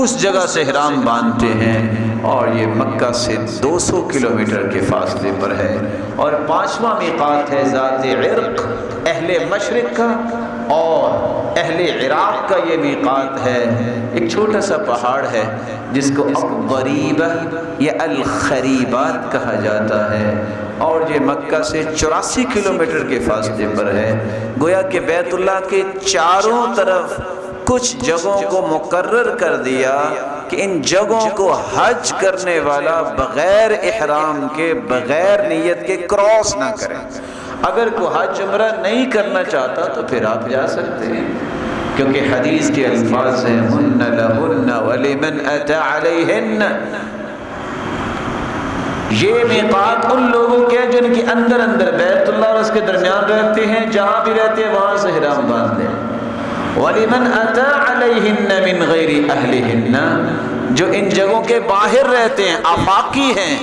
اس جگہ سے احرام باندھتے ہیں، اور یہ مکہ سے 200 کلومیٹر کے فاصلے پر ہے۔ اور پانچواں میقات ہے ذات عرق، اہل مشرق کا اور اہل عراق کا یہ میقات ہے۔ ایک چھوٹا سا پہاڑ ہے جس کو الضریبہ یا الخریبات کہا جاتا ہے، اور یہ مکہ سے 84 کلومیٹر کے فاصلے پر ہے۔ گویا کہ بیت اللہ کے چاروں طرف کچھ جگہوں کو مقرر کر دیا کہ ان جگہوں کو حج کرنے والا بغیر احرام کے، بغیر نیت کے کراس نہ کرے۔ اگر کوئی حج عمرہ نہیں کرنا چاہتا تو پھر آپ جا سکتے ہیں، کیونکہ حدیث کے الفاظ ہیں ہن لہن ولمن اتی علیہن۔ یہ میقات ان لوگوں کے جن کے اندر بیت اللہ اور اس کے درمیان رہتے ہیں، جہاں بھی رہتے ہیں وہاں سے احرام باندھ لیں۔ وَلِمَنْ أَتَى عَلَيْهِنَّ مِنْ غَيْرِ أَهْلِهِنَّ، جو ان جگہوں کے باہر رہتے ہیں، آفاقی ہیں،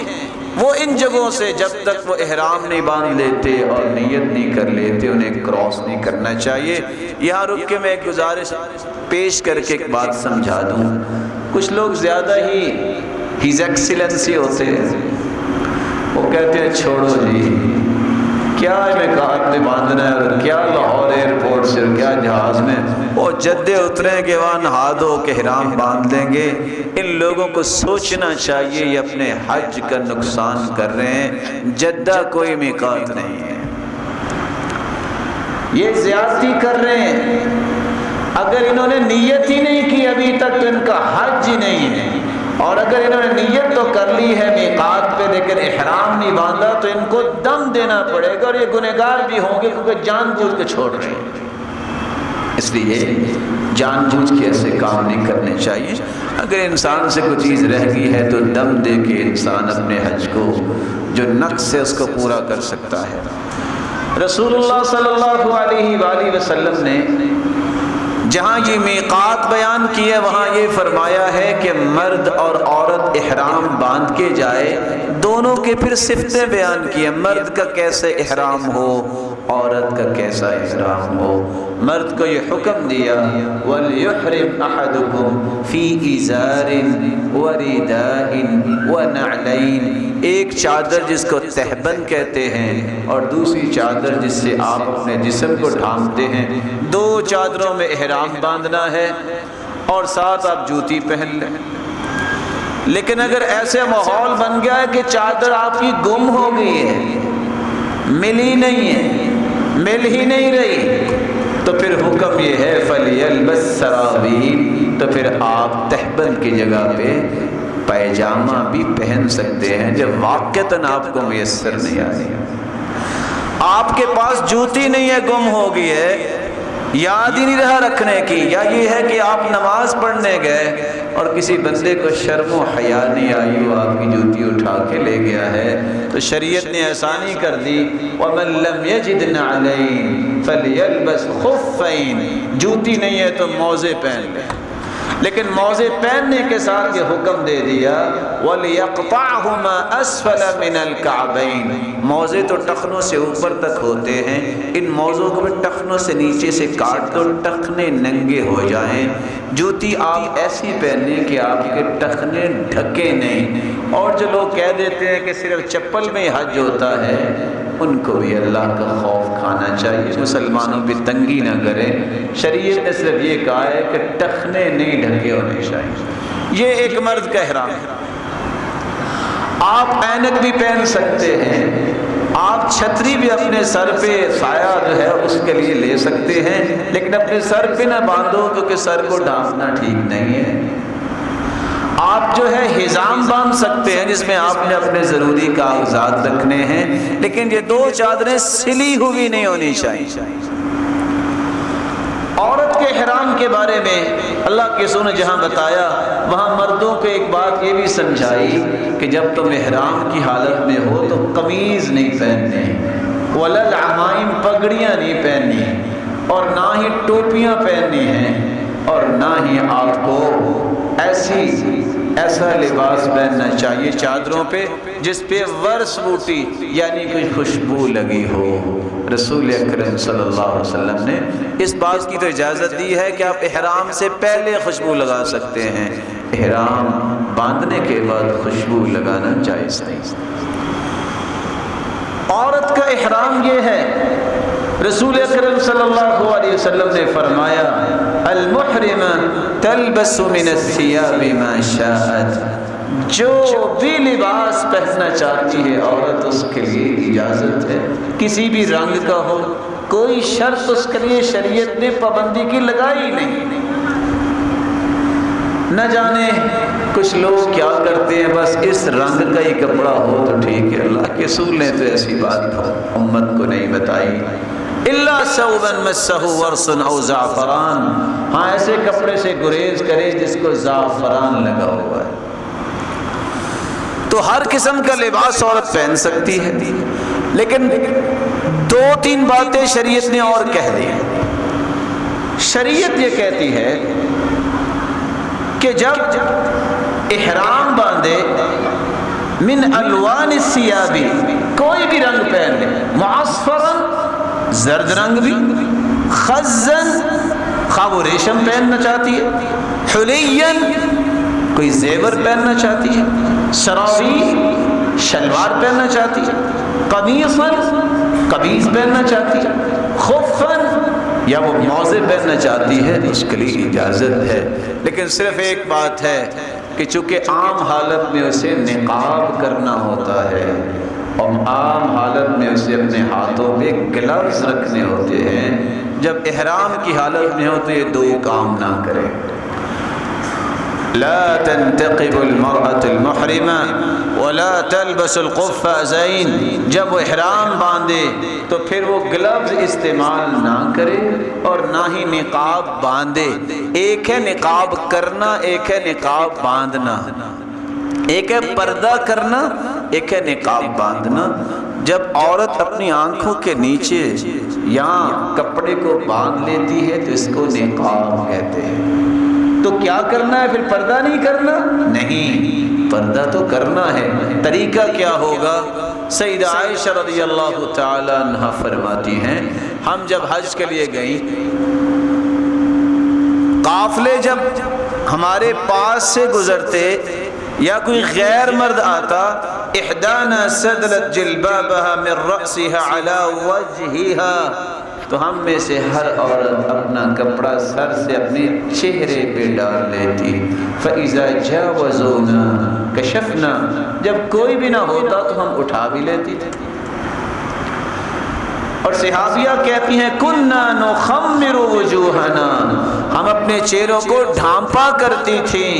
وہ ان جگہوں سے جب تک وہ احرام نہیں باندھ لیتے اور نیت نہیں کر لیتے انہیں کراس نہیں کرنا چاہیے۔ یہاں رک کے میں ایک گزارش پیش کر کے ایک بات سمجھا دوں۔ کچھ لوگ زیادہ ہی ہیز ایکسیلنسی ہوتے ہیں، وہ کہتے ہیں چھوڑو جی، کیا میقات میں باندھنا ہے، اور کیا لاہور ایئرپورٹ سے اور کیا جہاز میں، وہ جدے اتریں کہ وہاں نہا دھو کے احرام باندھ لیں گے۔ ان لوگوں کو سوچنا چاہیے یہ اپنے حج کا نقصان کر رہے ہیں۔ جدہ کوئی میقات نہیں ہے، یہ زیادتی کر رہے ہیں۔ اگر انہوں نے نیت ہی نہیں کی ابھی تک تو ان کا حج ہی نہیں ہے، اور اگر انہوں نے نیت تو کر لی ہے میقات پہ لیکن احرام نہیں باندھا تو ان کو دم دینا پڑے گا، اور یہ گنہگار بھی ہوں گے کیونکہ جان بوجھ کے چھوڑ رہے ہیں۔ اس لیے جان بوجھ کے ایسے کام نہیں کرنے چاہیے۔ اگر انسان سے کوئی چیز رہ گئی ہے تو دم دے کے انسان اپنے حج کو جو نقص ہے اس کو پورا کر سکتا ہے۔ رسول اللہ صلی اللہ علیہ وآلہ وسلم نے جہاں یہ میقات بیان کی ہے وہاں یہ فرمایا ہے کہ مرد اور عورت احرام باندھ کے جائے، دونوں کے پھر صفتیں بیان کی ہیں، مرد کا کیسے احرام ہو، عورت کا کیسا احرام ہو۔ مرد کو یہ حکم دیا وَلْيُحْرِمْ أَحَدُكُمْ فِي إِزَارٍ وَرِدَاءٍ وَنَعْلَيْنِ، ایک چادر جس کو تہبند کہتے ہیں اور دوسری چادر جس سے آپ اپنے جسم کو ڈھانپتے ہیں، دو چادروں میں احرام باندھنا ہے، اور ساتھ آپ جوتی پہن لیں۔ لیکن اگر ایسے ماحول بن گیا ہے کہ چادر آپ کی گم ہو گئی ہے، ملی نہیں ہے، مل ہی نہیں رہی، تو پھر حکم یہ ہے فَلْيَلْبَسْ سَرَابِيلَ، تو پھر آپ تہبند کی جگہ پہ پیجامہ بھی پہن سکتے ہیں جب واقعتاً آپ کو میسر نہیں آ رہی، آپ کے پاس جوتی نہیں ہے، گم ہو گئی ہے، یاد ہی نہیں رہا رکھنے کی، یا یہ ہے کہ آپ نماز پڑھنے گئے اور کسی بندے کو شرم و حیا نہیں آئی، وہ آپ کی جوتی اٹھا کے لے گیا ہے، تو شریعت نے احسانی کر دی وَمَن لَّمْ يَجِدْ نَعْلَيْنِ فَلْيَلْبَسْ خُفَّيْنِ، جوتی نہیں ہے تو موزے پہن لیں۔ لیکن موزے پہننے کے ساتھ یہ حکم دے دیا وَلْيَقْطَعْهُمَا أَسْفَلَ مِنَ الْكَعْبَيْنِ، موزے تو ٹخنوں سے اوپر تک ہوتے ہیں، ان موزوں کو بھی ٹخنوں سے نیچے سے کاٹ دو، ٹخنے ننگے ہو جائیں۔ جوتی آپ ایسی پہنیں کہ آپ کے ٹخنے ڈھکے نہیں۔ اور جو لوگ کہہ دیتے ہیں کہ صرف چپل میں حج ہوتا ہے، ان کو بھی اللہ کا خوف کھانا چاہیے، مسلمانوں پہ تنگی نہ کریں۔ شریعت نے صرف یہ کہا ہے کہ ٹخنے نہیں ڈھکے ہونے چاہیے۔ یہ ایک مرد کا احرام ہے۔ آپ اینک بھی پہن سکتے ہیں، آپ چھتری بھی اپنے سر پہ سایہ جو ہے اس کے لیے لے سکتے ہیں، لیکن اپنے سر پہ نہ باندھو کیونکہ سر کو ڈھانپنا ٹھیک نہیں ہے۔ آپ جو ہے حزام باندھ سکتے ہیں جس میں آپ نے اپنے ضروری کاغذات رکھنے ہیں، لیکن یہ دو چادریں سلی ہوئی نہیں ہونی چاہیے۔ عورت کے احرام کے بارے میں اللہ کے رسول نے جہاں بتایا وہاں مردوں کو ایک بات یہ بھی سمجھائی کہ جب تم احرام کی حالت میں ہو تو قمیض نہیں پہننے، ولا العمائم پگڑیاں نہیں پہننی، اور نہ ہی ٹوپیاں پہننی ہیں، اور نہ ہی آپ کو ایسا لباس پہننا چاہیے چادروں پہ جس پہ ورس بوٹی یعنی کوئی خوشبو لگی ہو۔ رسول اکرم صلی اللہ علیہ وسلم نے اس بات کی تو اجازت دی ہے کہ آپ احرام سے پہلے خوشبو لگا سکتے ہیں، احرام باندھنے کے بعد خوشبو لگانا جائز نہیں۔ عورت کا احرام یہ ہے، رسول اکرم صلی اللہ علیہ وسلم نے فرمایا المحرمہ تلبس من الثياب ما شاءت، جو بھی لباس پہننا چاہتی ہے عورت اس کے لیے اجازت ہے، کسی بھی رنگ کا ہو، کوئی شرط اس کے لیے شریعت نے پابندی کی لگائی نہیں۔ نہ جانے کچھ لوگ کیا کرتے ہیں، بس اس رنگ کا ہی کپڑا ہو تو ٹھیک ہے، اللہ کے رسول نے تو ایسی بات امت کو نہیں بتائی۔ الا ثوبا مسه ورس او زعفران، ہاں ایسے کپڑے سے گریز کرے جس کو زعفران لگا ہوا ہے۔ تو ہر قسم کا لباس عورت پہن سکتی ہے، لیکن دو تین باتیں شریعت نے اور کہہ دی۔ شریعت یہ کہتی ہے کہ جب احرام باندھے من الوان الثياب، کوئی بھی رنگ پہن لے، معصفرا زرد رنگ بھی، خزن خواہ وہ ریشم پہننا چاہتی ہے، حلین کوئی زیور پہننا چاہتی ہے، سراویل شلوار پہننا چاہتی ہے، قمیصاً قمیص پہننا چاہتی ہے، خفاً یا وہ موزے پہننا چاہتی ہے، اس کے لیے اجازت ہے۔ لیکن صرف ایک بات ہے کہ چونکہ عام حالت میں اسے نقاب کرنا ہوتا ہے اور عام حالت میں اسے اپنے ہاتھوں پہ گلوز رکھنے ہوتے ہیں، جب احرام کی حالت میں ہو تو یہ دو کام نہ کرے۔ لا تنتقب المرأة المحرمة ولا تلبس القفازين، جب وہ احرام باندھے تو پھر وہ گلوز استعمال نہ کرے اور نہ ہی نقاب باندھے۔ ایک ہے نقاب کرنا، ایک ہے نقاب باندھنا، ایک ہے پردہ کرنا، ایک ہے نقاب باندھنا۔ جب عورت اپنی آنکھوں کے نیچے یہاں کپڑے کو باندھ لیتی ہے تو اس کو نقاب کہتے ہیں۔ تو کیا کرنا ہے پھر؟ پردہ نہیں کرنا؟ نہیں، پردہ تو کرنا ہے۔ طریقہ کیا ہوگا؟ سیدہ عائشہ رضی اللہ تعالی عنہا فرماتی ہیں ہم جب حج کے لیے گئیں، قافلے جب ہمارے پاس سے گزرتے یا کوئی غیر مرد آتا، احدانا سدلت جلبابها من رأسها على وجهها، تو ہم میں سے ہر عورت اپنا کپڑا سر سے اپنے چہرے پہ ڈال لیتی۔ فَإِذَا جَاوَزُونَا كَشَفْنَا، جب کوئی بھی نہ ہوتا تو ہم اٹھا بھی لیتی تھے۔ اور صحابیہ کہتی ہیں کُنَّا نُخَمِّرُ وُجُوهَنَا، ہم اپنے چہروں کو ڈھانپا کرتی تھیں۔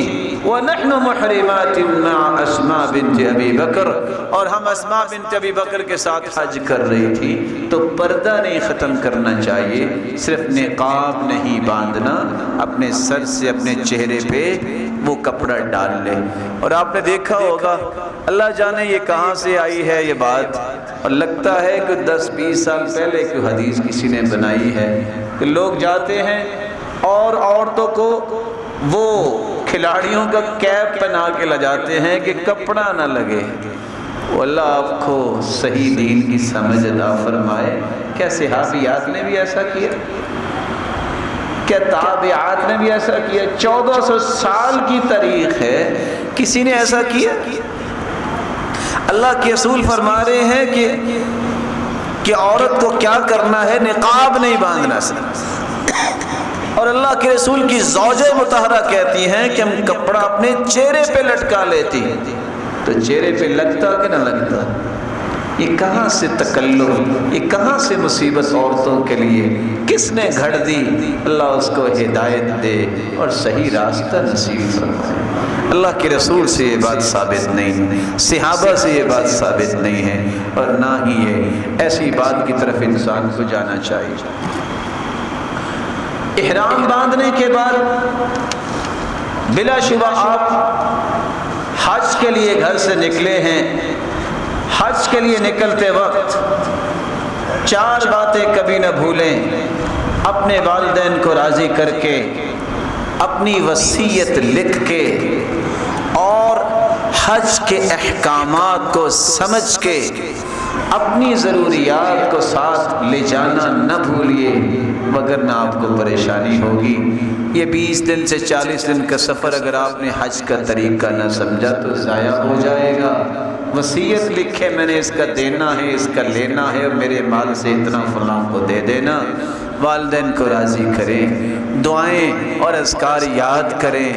وَنَحْنُ مُحْرِمَاتٍ مَعَ أَسْمَاء بِنْتِ أَبِي بَكْرَ، اور ہم اسماء بنت ابی بکر کے ساتھ حج کر رہی تھی۔ تو پردہ نہیں ختم کرنا چاہیے، صرف نقاب نہیں باندھنا، اپنے سر سے اپنے چہرے پہ وہ کپڑا ڈال لے۔ اور آپ نے دیکھا ہوگا، اللہ جانے یہ کہاں سے آئی ہے یہ بات، اور لگتا ہے کہ 10-20 سال پہلے کوئی حدیث کسی نے بنائی ہے کہ لوگ جاتے ہیں اور عورتوں کو وہ کھلاڑیوں کا کیپ پہنا کے لے جاتے ہیں کہ کپڑا نہ لگے۔ اللہ آپ کو صحیح دین کی سمجھ عطا فرمائے۔ کیا صحابیات نے بھی ایسا کیا؟ کیا تابعات نے بھی ایسا کیا؟ 1400 سال کی تاریخ ہے، کسی نے ایسا کیا؟ اللہ کے رسول فرما رہے ہیں کہ عورت کو کیا کرنا ہے، نقاب نہیں باندھنا اور اللہ کے رسول کی زوجہ مطہرہ کہتی ہیں کہ ہم کپڑا اپنے چہرے پہ لٹکا لیتی۔ تو چہرے پہ لگتا کہ نہ لگتا؟ یہ کہاں سے تکلف، یہ کہاں سے مصیبت عورتوں کے لیے کس نے گھڑ دی؟ اللہ اس کو ہدایت دے اور صحیح راستہ نصیب فرمائے۔ اللہ کے رسول سے یہ بات ثابت نہیں، صحابہ سے یہ بات ثابت نہیں ہے، اور نہ ہی یہ ایسی بات کی طرف انسان کو جانا چاہیے۔ احرام باندھنے کے بعد بلا شبہ آپ حج کے لیے گھر سے نکلے ہیں۔ حج کے لیے نکلتے وقت 4 باتیں کبھی نہ بھولیں۔ اپنے والدین کو راضی کر کے، اپنی وصیت لکھ کے، اور حج کے احکامات کو سمجھ کے اپنی ضروریات کو ساتھ لے جانا نہ بھولیے، وگرنہ آپ کو پریشانی ہوگی۔ یہ 20 دن سے 40 دن کا سفر اگر آپ نے حج کا طریقہ نہ سمجھا تو ضائع ہو جائے گا۔ وصیت لکھے میں نے اس کا دینا ہے، اس کا لینا ہے، اور میرے مال سے اتنا فلاں کو دے دینا۔ والدین کو راضی کریں، دعائیں اور اذکار یاد کریں،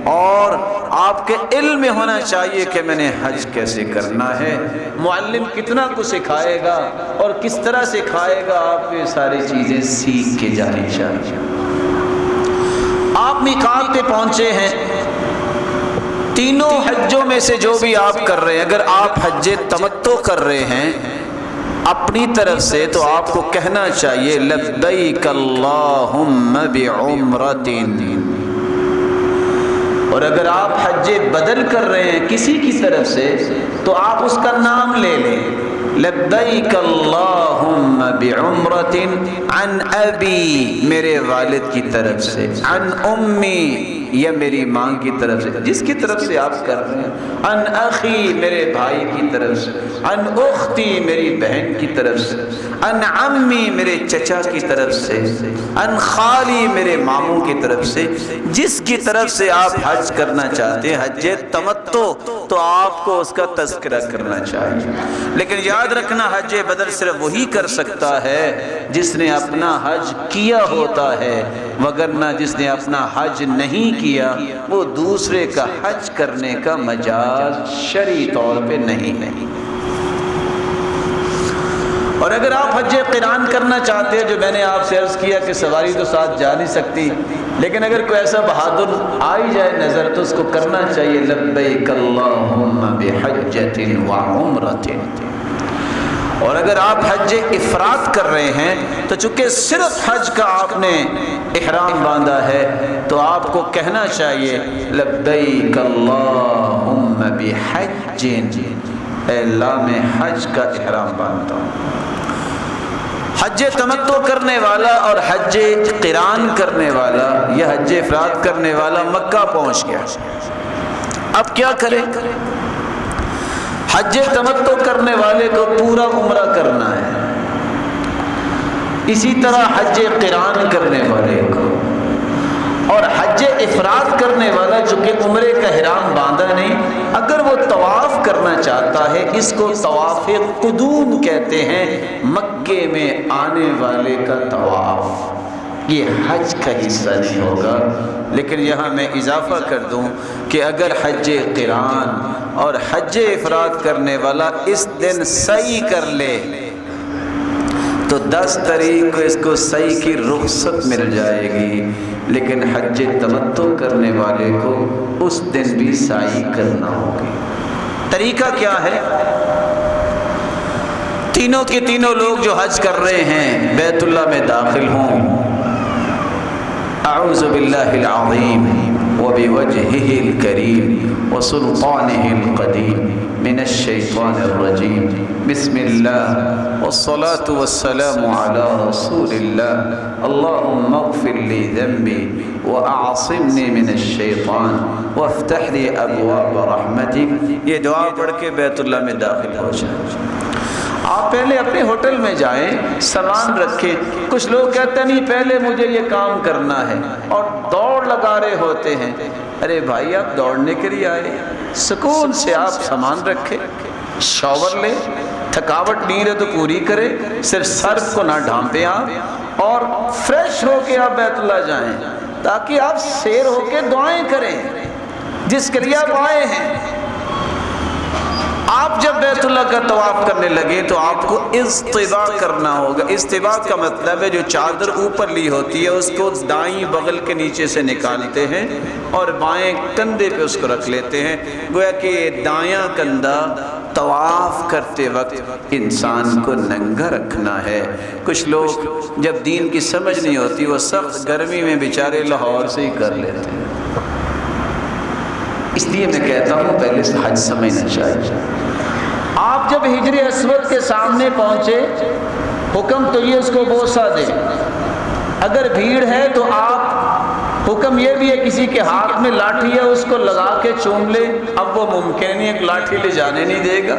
اور آپ کے علم میں ہونا چاہیے کہ میں نے حج کیسے کرنا ہے۔ معلم کتنا کو سکھائے گا اور کس طرح سکھائے گا، آپ کو یہ ساری چیزیں سیکھ کے جانی چاہیے۔ آپ میقات پہ پہنچے ہیں، تینوں حجوں میں سے جو بھی آپ کر رہے ہیں، اگر آپ حج تمتع کر رہے ہیں اپنی طرف سے، تو آپ کو کہنا چاہیے لبیک اللہم بعمرۃ، اور اگر آپ حج بدل کر رہے ہیں کسی کی طرف سے تو آپ اس کا نام لے لیں، لبیک اللہم بعمرۃ عن ابی، میرے والد کی طرف سے، عن امی، یا میری ماں کی طرف سے، جس کی طرف سے آپ کر رہے ہیں، عن اخی، میرے بھائی کی طرف سے، عن اختی، میری بہن کی طرف سے، عن عمی، میرے چچا کی طرف سے، عن خالی، میرے ماموں کی طرف سے، جس کی طرف سے آپ حج کرنا چاہتے ہیں حج تمتع، تو آپ کو اس کا تذکرہ کرنا چاہیے۔ لیکن یاد رکھنا حج بدل صرف وہی کر سکتا ہے جس نے اپنا حج کیا ہوتا ہے، وگرنہ جس نے اپنا حج نہیں کیا وہ دوسرے کا حج کرنے کا مجاز شرعی طور پہ نہیں ہے۔ اور اگر آپ حج قران کرنا چاہتے ہیں، جو میں نے آپ سے عرض کیا کہ سواری تو ساتھ جا نہیں سکتی، لیکن اگر کوئی ایسا بہادر آئی جائے نظر تو اس کو کرنا چاہیے لبیک اللہم بحجۃ وعمرۃ۔ اور اگر آپ حج افراد کر رہے ہیں تو چونکہ صرف حج کا آپ نے احرام باندھا ہے تو آپ کو کہنا چاہیے لبیک اللہم بحج، اے اللہ میں حج کا احرام باندھتا ہوں۔ حج تمتع کرنے والا اور حج قران کرنے والا یا حج افراد کرنے والا مکہ پہنچ گیا، اب کیا کرے؟ حج تمتع کرنے والے کو پورا عمرہ کرنا ہے، اسی طرح حج قران کرنے والے کو، اور حج افراد کرنے والا جو کہ عمرے کا احرام باندھا نہیں، اگر وہ طواف کرنا چاہتا ہے، اس کو طواف قدوم کہتے ہیں، مکے میں آنے والے کا طواف، یہ حج کا حصہ نہیں ہوگا۔ لیکن یہاں میں اضافہ کر دوں کہ اگر حج قران اور حج افراد کرنے والا اس دن سعی کر لے تو 10 تاریخ کو اس کو سعی کی رخصت مل جائے گی، لیکن حج تمتع کرنے والے کو اس دن بھی سعی کرنا ہوگی۔ طریقہ کیا ہے؟ تینوں کے تینوں لوگ جو حج کر رہے ہیں بیت اللہ میں داخل ہوں، اعوذ باللہ العظیم وبوجہہ الکریم وسلطانہ القدیم من الشیطان الرجیم، بسم اللہ والصلاة والسلام علی رسول اللہ، اللہم اغفر لی ذنبی واعصمنی من الشیطان وافتح لی ابواب رحمتک۔ یہ دعا پڑھ کے بیت اللہ میں داخل ہو جائیں۔ آپ پہلے اپنے ہوٹل میں جائیں، سامان رکھیں۔ کچھ لوگ کہتے ہیں نہیں پہلے مجھے یہ کام کرنا ہے اور دوڑ لگا رہے ہوتے ہیں۔ ارے بھائی آپ دوڑنے کے لیے آئے، سکون سے آپ سامان رکھیں، شاور لیں، تھکاوٹ نہیں ہے تو پوری کریں، صرف سر کو نہ ڈھانپیں آپ، اور فریش ہو کے آپ بیت اللہ جائیں تاکہ آپ سیر ہو کے دعائیں کریں جس کے لیے آپ آئے ہیں۔ آپ جب بیت اللہ کا طواف کرنے لگے تو آپ کو استباء کرنا ہوگا۔ استباء کا مطلب ہے جو چادر اوپر لی ہوتی ہے اس کو دائیں بغل کے نیچے سے نکالتے ہیں اور بائیں کندھے پہ اس کو رکھ لیتے ہیں، گویا کہ دایاں کندھا طواف کرتے وقت انسان کو ننگا رکھنا ہے۔ کچھ لوگ جب دین کی سمجھ نہیں ہوتی وہ سخت گرمی میں بیچارے لاہور سے ہی کر لیتے ہیں۔ اس لیے میں کہتا ہوں پہلے سے حج سمجھنا چاہیے۔ آپ جب حجر اسود کے سامنے پہنچے حکم تو یہ اس کو بوسہ دے، اگر بھیڑ ہے تو آپ حکم یہ بھی ہے کسی کے ہاتھ میں لاٹھی ہے اس کو لگا کے چوم لے۔ اب وہ ممکن نہیں ایک لاٹھی لے جانے نہیں دے گا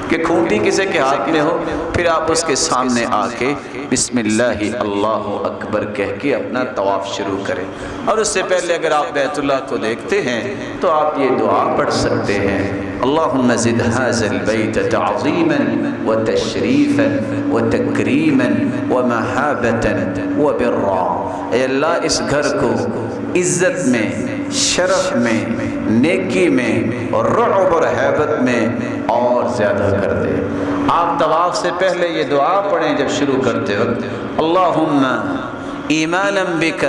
کہ کھونٹی کسی کے ہاتھ میں ہو، پھر آپ اس کے سامنے آ کے بسم اللہ اللہ اکبر کہہ کے اپنا طواف شروع کریں۔ اور اس سے پہلے اگر آپ بیت اللہ کو دیکھتے ہیں تو آپ یہ دعا پڑھ سکتے ہیں، اللہم زد هذا البیت تعظیما وتشریفا وتکریما ومحابتا وبرا۔ اے اللہ اس گھر کو عزت میں، شرف میں، نیکی میں اور رعب اور ہیبت میں اور زیادہ کر دے۔ آپ طواف سے پہلے یہ دعا پڑھیں جب شروع کرتے وقت، اللہم ایمانا بک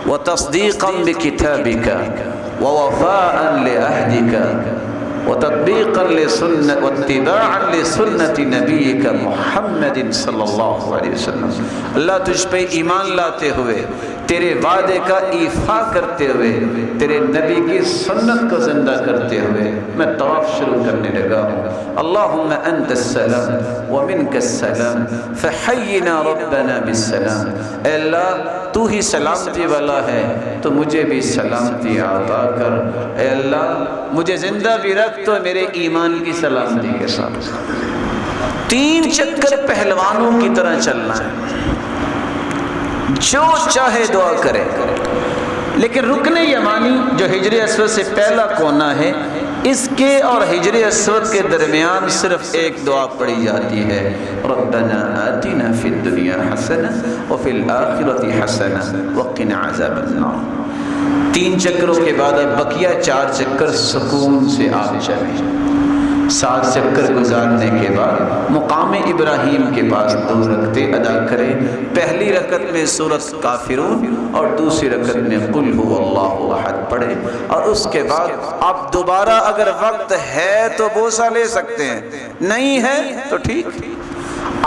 وتصدیقا بکتابک ووفاء لعہدک وتطبیقا لسنت واتباعا لسنت نبیک محمد صلی اللہ علیہ وسلم۔ اللہ تجھ پہ ایمان لاتے ہوئے، تیرے وعدے کا ایفا کرتے ہوئے، تیرے نبی کی سنت کو زندہ کرتے ہوئے میں طواف شروع کرنے لگا ہوں۔ اللہم انت السلام ومنک السلام فحینا ربنا بالسلام۔ اے اللہ تو ہی سلامتی والا ہے تو مجھے بھی سلامتی عطا کر۔ اے اللہ مجھے زندہ بھی رکھ تو میرے ایمان کی سلامتی کے ساتھ۔ 3 چکر پہلوانوں کی طرح چلنا ہے، جو چاہے دعا کرے، لیکن رکن یمانی جو حجر اسود سے پہلا کونا ہے اس کے اور حجر اسود کے درمیان صرف ایک دعا پڑھی جاتی ہے، ربنا آتنا فی الدنیا حسنہ وفی الآخرۃ حسنہ وقنا عذاب النار۔ 3 چکروں کے بعد اب بقیہ 4 چکر سکون سے آپ چلیں۔ 7 چکر گزارنے کے بعد مقام ابراہیم کے پاس 2 رکعتیں ادا کریں۔ پہلی رکعت میں سورۃ کافرون اور دوسری رکعت میں قل هو اللہ احد پڑھیں، اور اس کے بعد آپ دوبارہ اگر وقت ہے تو بوسہ لے سکتے ہیں، نہیں ہے تو ٹھیک،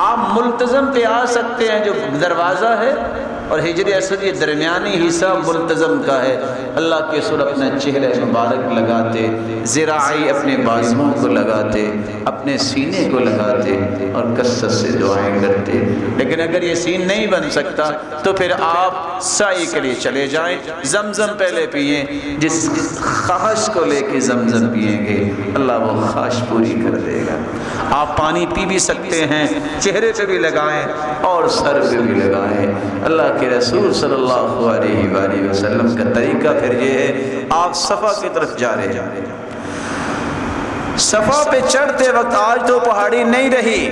آپ ملتزم پہ آ سکتے ہیں جو دروازہ ہے، اور حجر اسود یہ درمیانی حصہ ملتزم کا ہے۔ اللہ کے سر اپنا چہرہ مبارک لگاتے، ذراعی اپنے بازوؤں کو لگاتے، اپنے سینے کو لگاتے اور کثرت سے دعائیں کرتے۔ لیکن اگر یہ سین نہیں بن سکتا تو پھر آپ سعی کے لیے چلے جائیں، زمزم پہلے پئیں، جس خواہش کو لے کے زمزم پئیں گے اللہ وہ خواہش پوری کر دے گا۔ آپ پانی پی بھی سکتے ہیں، چہرے پہ بھی لگائیں اور سر پہ بھی لگائیں۔ اللہ کے رسول صلی اللہ علیہ وآلہ وسلم کا طریقہ پھر یہ ہے، آپ صفا کی طرف جا رہے ہیں، صفا پہ چڑھتے وقت آج تو پہاڑی نہیں رہی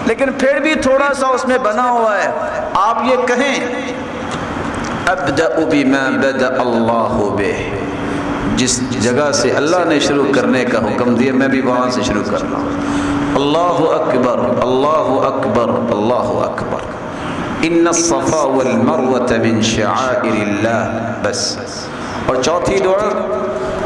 لیکن پھر بھی تھوڑا سا اس میں بنا ہوا ہے، آپ یہ کہیں ابدأ بما بدأ اللہ بہ، جس جگہ سے اللہ نے شروع کرنے کا حکم دیا میں بھی وہاں سے شروع کرنا ہوں۔ اللہ اکبر اللہ اکبر اللہ اکبر، ان الصفا والمروۃ من شعائر اللہ، بس۔ اور چوتھی دعا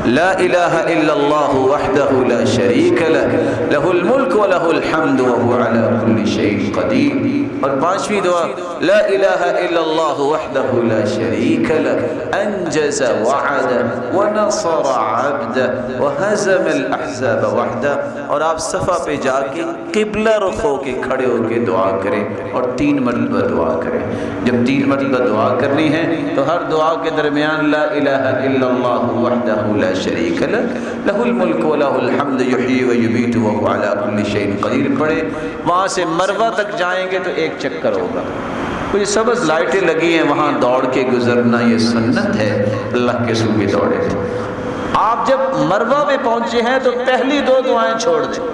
لا الہ الا اللہ وحدہ لا شریک لہ لہ الملک ولہ الحمد وہو علی کل شیء قدیر۔ اور 5ویں دعا لا الہ الا اللہ وحدہ لا شریک لہ انجز وعدہ ونصر عبدہ وہزم الاحزاب وحدہ۔ اور آپ صفا پہ جا کے قبلہ رخ ہو کے کھڑے ہو کے دعا کریں اور 3 مرتبہ دعا کریں۔ جب 3 مرتبہ دعا کرنی ہے تو ہر دعا کے درمیان لا الہ الا اللہ وحدہ لا شریک لہ لہ الملک ولہ الحمد یحیی و یمیت وہو علی کل شیء قدیر پڑھیں۔ وہاں سے مروہ تک جائیں گے تو 1 چکر ہوگا، کچھ سبز لائٹیں لگی ہیں وہاں دوڑ کے گزرنا یہ سنت ہے، اللہ کے رسول بھی دوڑے تھے۔ آپ جب مروہ میں پہنچے ہیں تو پہلی 2 دعائیں چھوڑ دیں،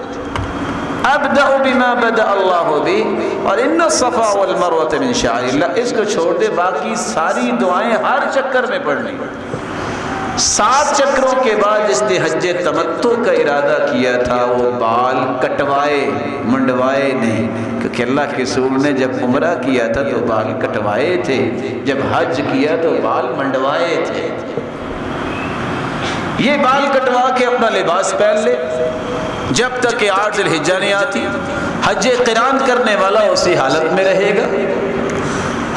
ابدأ بما بدأ اللہ بہ اور ان الصفا والمروۃ من شعائر اللہ، اس کو چھوڑ دے، باقی ساری دعائیں ہر چکر میں پڑھنی۔ 7 چکروں کے بعد جس نے حج تمتع کا ارادہ کیا تھا وہ بال کٹوائے، منڈوائے نہیں، کیونکہ اللہ کے رسول نے جب عمرہ کیا تھا تو بال کٹوائے تھے، جب حج کیا تو بال منڈوائے تھے۔ یہ بال کٹوا کے اپنا لباس پہن لے جب تک کہ 8 ذی الحجہ نہیں آتی۔ حج قران کرنے والا اسی حالت میں رہے گا۔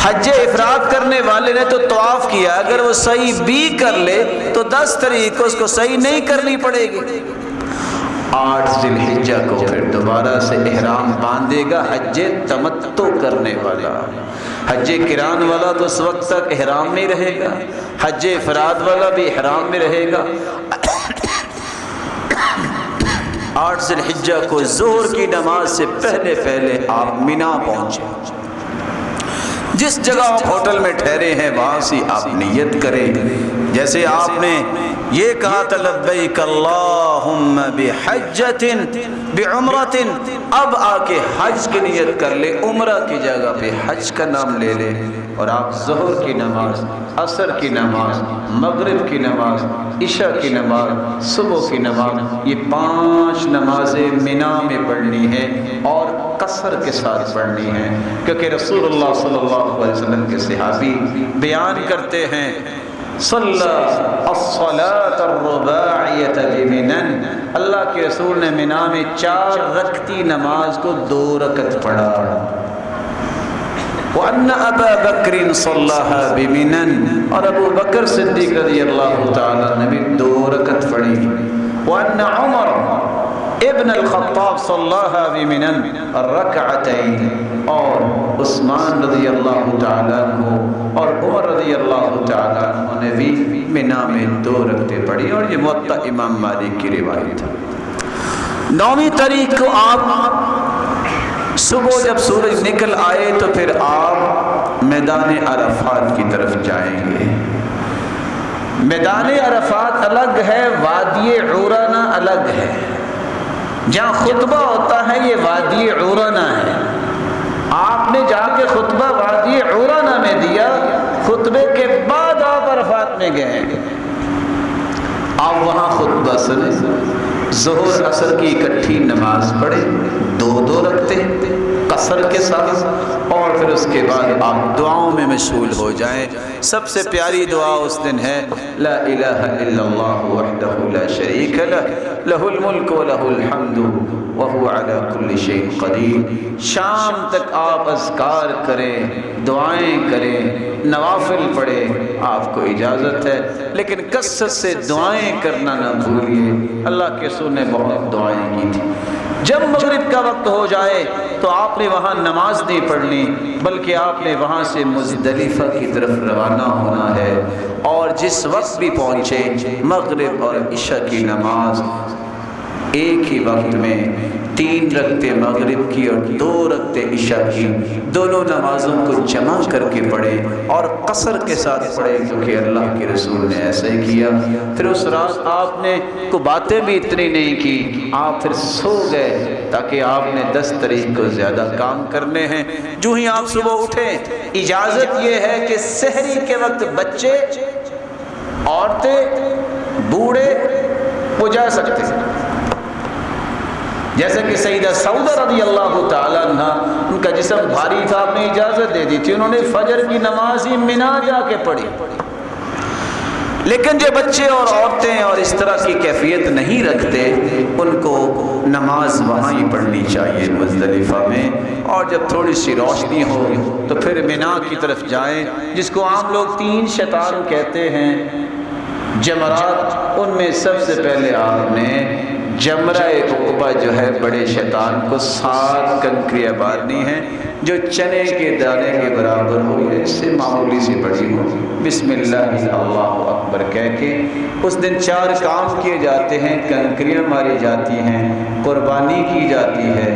حج افراد کرنے والے نے تو طواف کیا، اگر وہ صحیح بھی کر لے تو 10 تاریخ کو اس کو صحیح نہیں کرنی پڑے گی۔ 8 ذی الحجہ کو پھر دوبارہ سے احرام باندھے گا حج تمتع کرنے والا۔ حج قران والا تو اس وقت تک احرام میں رہے گا، حج افراد والا بھی احرام میں رہے گا۔ 8 ذی الحجہ کو ظہر کی نماز سے پہلے پہلے آپ مینا پہنچے۔ جس جگہ آپ ہوٹل میں ٹھہرے ہیں وہاں سے آپ نیت کریں، جیسے آپ نے یہ کہا تھا لبیک اللہم بحجۃ بعمرۃ، اب آ کے حج کی نیت کر لے، عمرہ کی جگہ پہ حج کا نام لے لے، اور آپ ظہر کی نماز، عصر کی نماز، مغرب کی نماز، عشاء کی نماز، صبح کی نماز، یہ 5 نمازیں مینا میں پڑھنی ہے اور قصر کے ساتھ پڑھنی ہے، کیونکہ رسول اللہ صلی اللہ علیہ وسلم کے صحابی بیان کرتے ہیں صلی الصلاۃ الرباعیۃ بمنن، اللہ کے رسول نے مینا میں 4 رکعتی نماز کو 2 رکعت پڑھا۔ وَأَنَّ أَبَا بَكْرٍ صَلَّاهَا بِمِنَن، اور ابو بکر صدیق رضی اللہ تعالیٰ نے بھی 2 رکعت پڑھی۔ وَأَنَّ عمر ابن الخطاب صَلَّاهَا بِمِنَن الرَّكْعَتَيْنِ، اور عثمان رضی اللہ تعالیٰ عنہ اور عمر رضی اللہ تعالیٰ عنہ نے بھی مینا میں 2 رکعتیں پڑھی، اور یہ موطا امام مالک کی روایت ہے۔ 9ویں تاریخ کو آپ صبح جب سورج نکل آئے تو پھر آپ میدان عرفات کی طرف جائیں گے۔ میدان عرفات الگ ہے، وادی عورانہ الگ ہے۔ جہاں خطبہ ہوتا ہے یہ وادی عورانہ ہے، آپ نے جا کے خطبہ وادی عورانہ میں دیا، خطبے کے بعد آپ عرفات میں گئے، آپ وہاں خطبہ سنے، ظہر عصر کی اکٹھی نماز پڑھے 2 رکعتیں قصر کے ساتھ، اور پھر اس کے بعد آپ دعاؤں میں مشغول ہو جائیں۔ سب سے پیاری دعا اس دن ہے لا الہ الا اللہ وحدہ لا شریک لہ لہ الملک ولہ الحمد وہو علی کل شیء قدیر۔ شام تک آپ اذکار کریں، دعائیں کریں، نوافل پڑھیں، آپ کو اجازت ہے، لیکن کثرت سے دعائیں کرنا نہ بھولیے۔ اللہ کے رسول نے بہت دعائیں کی تھی۔ جب مغرب کا وقت ہو جائے تو آپ نے وہاں نماز نہیں پڑھنی، بلکہ آپ نے وہاں سے مزدلفہ کی طرف روانہ ہونا ہے، اور جس وقت بھی پہنچے مغرب اور عشاء کی نماز ایک ہی وقت میں 3 رکعتیں مغرب کی اور 2 رکعتیں عشاء کی، دونوں نمازوں کو جمع کر کے پڑھے اور قصر کے ساتھ پڑھے، کیونکہ اللہ کے رسول نے ایسا ہی کیا۔ پھر اس رات آپ نے کو باتیں بھی اتنی نہیں کی، آپ پھر سو گئے، تاکہ آپ نے 10 تاریخ کو زیادہ کام کرنے ہیں۔ جو ہی آپ صبح اٹھیں، اجازت یہ ہے کہ سحری کے وقت بچے، عورتیں، بوڑھے وہ جا سکتے ہیں، جیسے کہ سیدہ سعودہ رضی اللہ تعالیٰ عنہ، ان کا جسم بھاری تھا، آپ نے اجازت دے دی تھی، انہوں نے فجر کی نماز ہی مینا جا کے پڑھی۔ لیکن جو بچے اور عورتیں اور اس طرح کی کیفیت نہیں رکھتے، ان کو نماز وہاں ہی پڑھنی چاہیے مزدلفہ میں، اور جب تھوڑی سی روشنی ہو تو پھر مینا کی طرف جائیں، جس کو عام لوگ 3 شیطان کہتے ہیں، جمرات، ان میں سب سے پہلے آپ نے جمرہ عقبہ جو ہے بڑے شیطان کو 7 کنکریاں مارنی ہیں، جو چنے کے دانے کے برابر ہو یا اس سے معمولی سی بڑی ہو، بسم اللہ اللہ اکبر کہہ کے اس دن 4 کام کیے جاتے ہیں، کنکریاں ماری جاتی ہیں، قربانی کی جاتی ہے،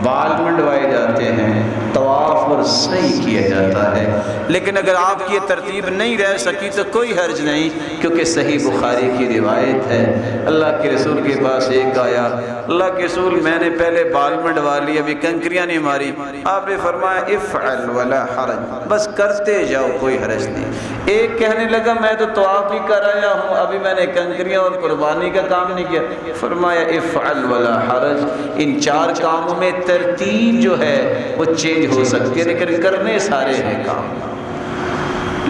بال منڈوائے جاتے ہیں، طواف اور سعی کیا جاتا ہے۔ لیکن اگر آپ کی یہ ترتیب نہیں رہ سکی تو کوئی حرج نہیں، کیونکہ صحیح بخاری کی روایت ہے، اللہ کے رسول کے پاس ایک ایک آیا, اللہ کے رسول میں نے پہلے بال منڈوا لی, ابھی کنکریاں نہیں ماری. آپ نے فرمایا افعل ولا حرج, بس کرتے جاؤ کوئی حرج نہیں. ایک کہنے لگا میں تو طواف بھی کر آیا ہوں, ابھی میں نے کنکریاں اور قربانی کا کام نہیں کیا. فرمایا افعل ولا حرج, ان 4 کاموں میں ترتیب جو ہے وہ چینج ہو سکتی ہے لیکن کرنے سارے ہیں کام.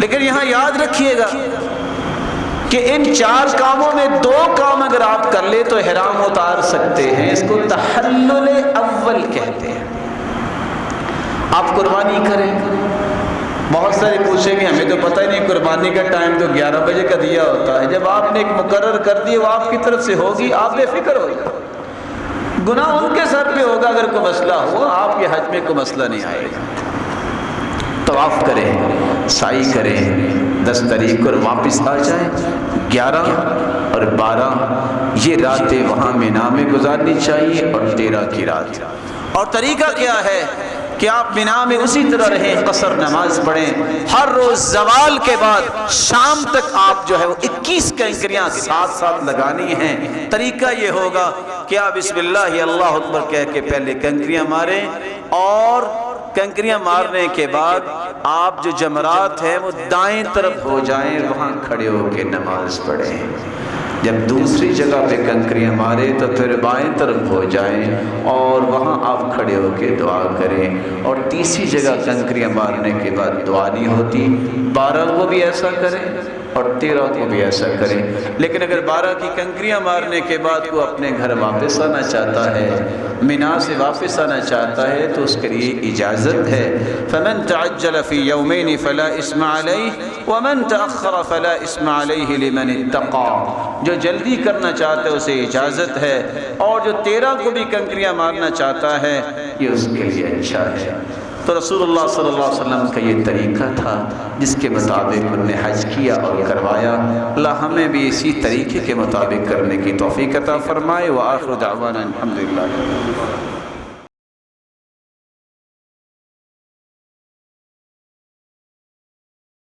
لیکن یہاں یاد رکھیے گا کہ ان 4 کاموں میں 2 کام اگر آپ کر لے تو احرام اتار سکتے ہیں. اس کو تحلل اول کہتے ہیں. آپ قربانی کریں, بہت سارے پوچھیں گے ہمیں تو پتہ ہی نہیں قربانی کا ٹائم تو 11 بجے کا دیا ہوتا ہے. جب آپ نے ایک مقرر کر دی وہ آپ کی طرف سے ہوگی, آپ بے فکر ہو جائیں. گناہ ان کے سر پہ ہوگا اگر کوئی مسئلہ ہوا, آپ کے حج میں کوئی مسئلہ نہیں آئے گا. طواف کریں, سعی کریں, 10 تاریخ کو واپس آ جائیں. 11 اور 12 یہ راتیں وہاں مینا میں گزارنی چاہیے اور 13 کی رات. اور طریقہ کیا ہے کہ آپ مینا میں اسی طرح رہیں, قصر نماز پڑھیں. ہر روز زوال کے بعد شام تک آپ جو ہے وہ 21 کنکریاں ساتھ لگانی ہیں. طریقہ یہ ہوگا کہ آپ بسم اللہ اللہ اکبر کہہ کے پہلے کنکریاں ماریں, اور کنکریاں مارنے کے بعد آپ جو جمرات ہیں وہ دائیں طرف ہو جائیں, وہاں کھڑے ہو کے نماز پڑھیں. جب دوسری جگہ پہ کنکریاں مارے تو پھر بائیں طرف ہو جائیں اور وہاں آپ کھڑے ہو کے دعا کریں. اور تیسری جگہ کنکریاں مارنے کے بعد دعا نہیں ہوتی. 12 کو بھی ایسا کریں اور 13 کو بھی ایسا کریں. لیکن اگر 12 کی کنکریاں مارنے کے بعد وہ اپنے گھر واپس آنا چاہتا ہے, مینا سے واپس آنا چاہتا ہے, تو اس کے لیے اجازت ہے. فمن تعجل فی یومین فلا اسم علیہ ومن تأخر فلا اسم علیہ لمن اتقى. جو جلدی کرنا چاہتا ہے اسے اجازت ہے, اور جو 13 کو بھی کنکریاں مارنا چاہتا ہے یہ اس کے لیے اچھا ہے. تو رسول اللہ صلی اللہ علیہ وسلم کا یہ طریقہ تھا جس کے مطابق انہوں نے حج کیا اور کروایا. اللہ ہمیں بھی اسی طریقے کے مطابق کرنے کی توفیق عطا فرمائے. وآخر دعوانا الحمدللہ.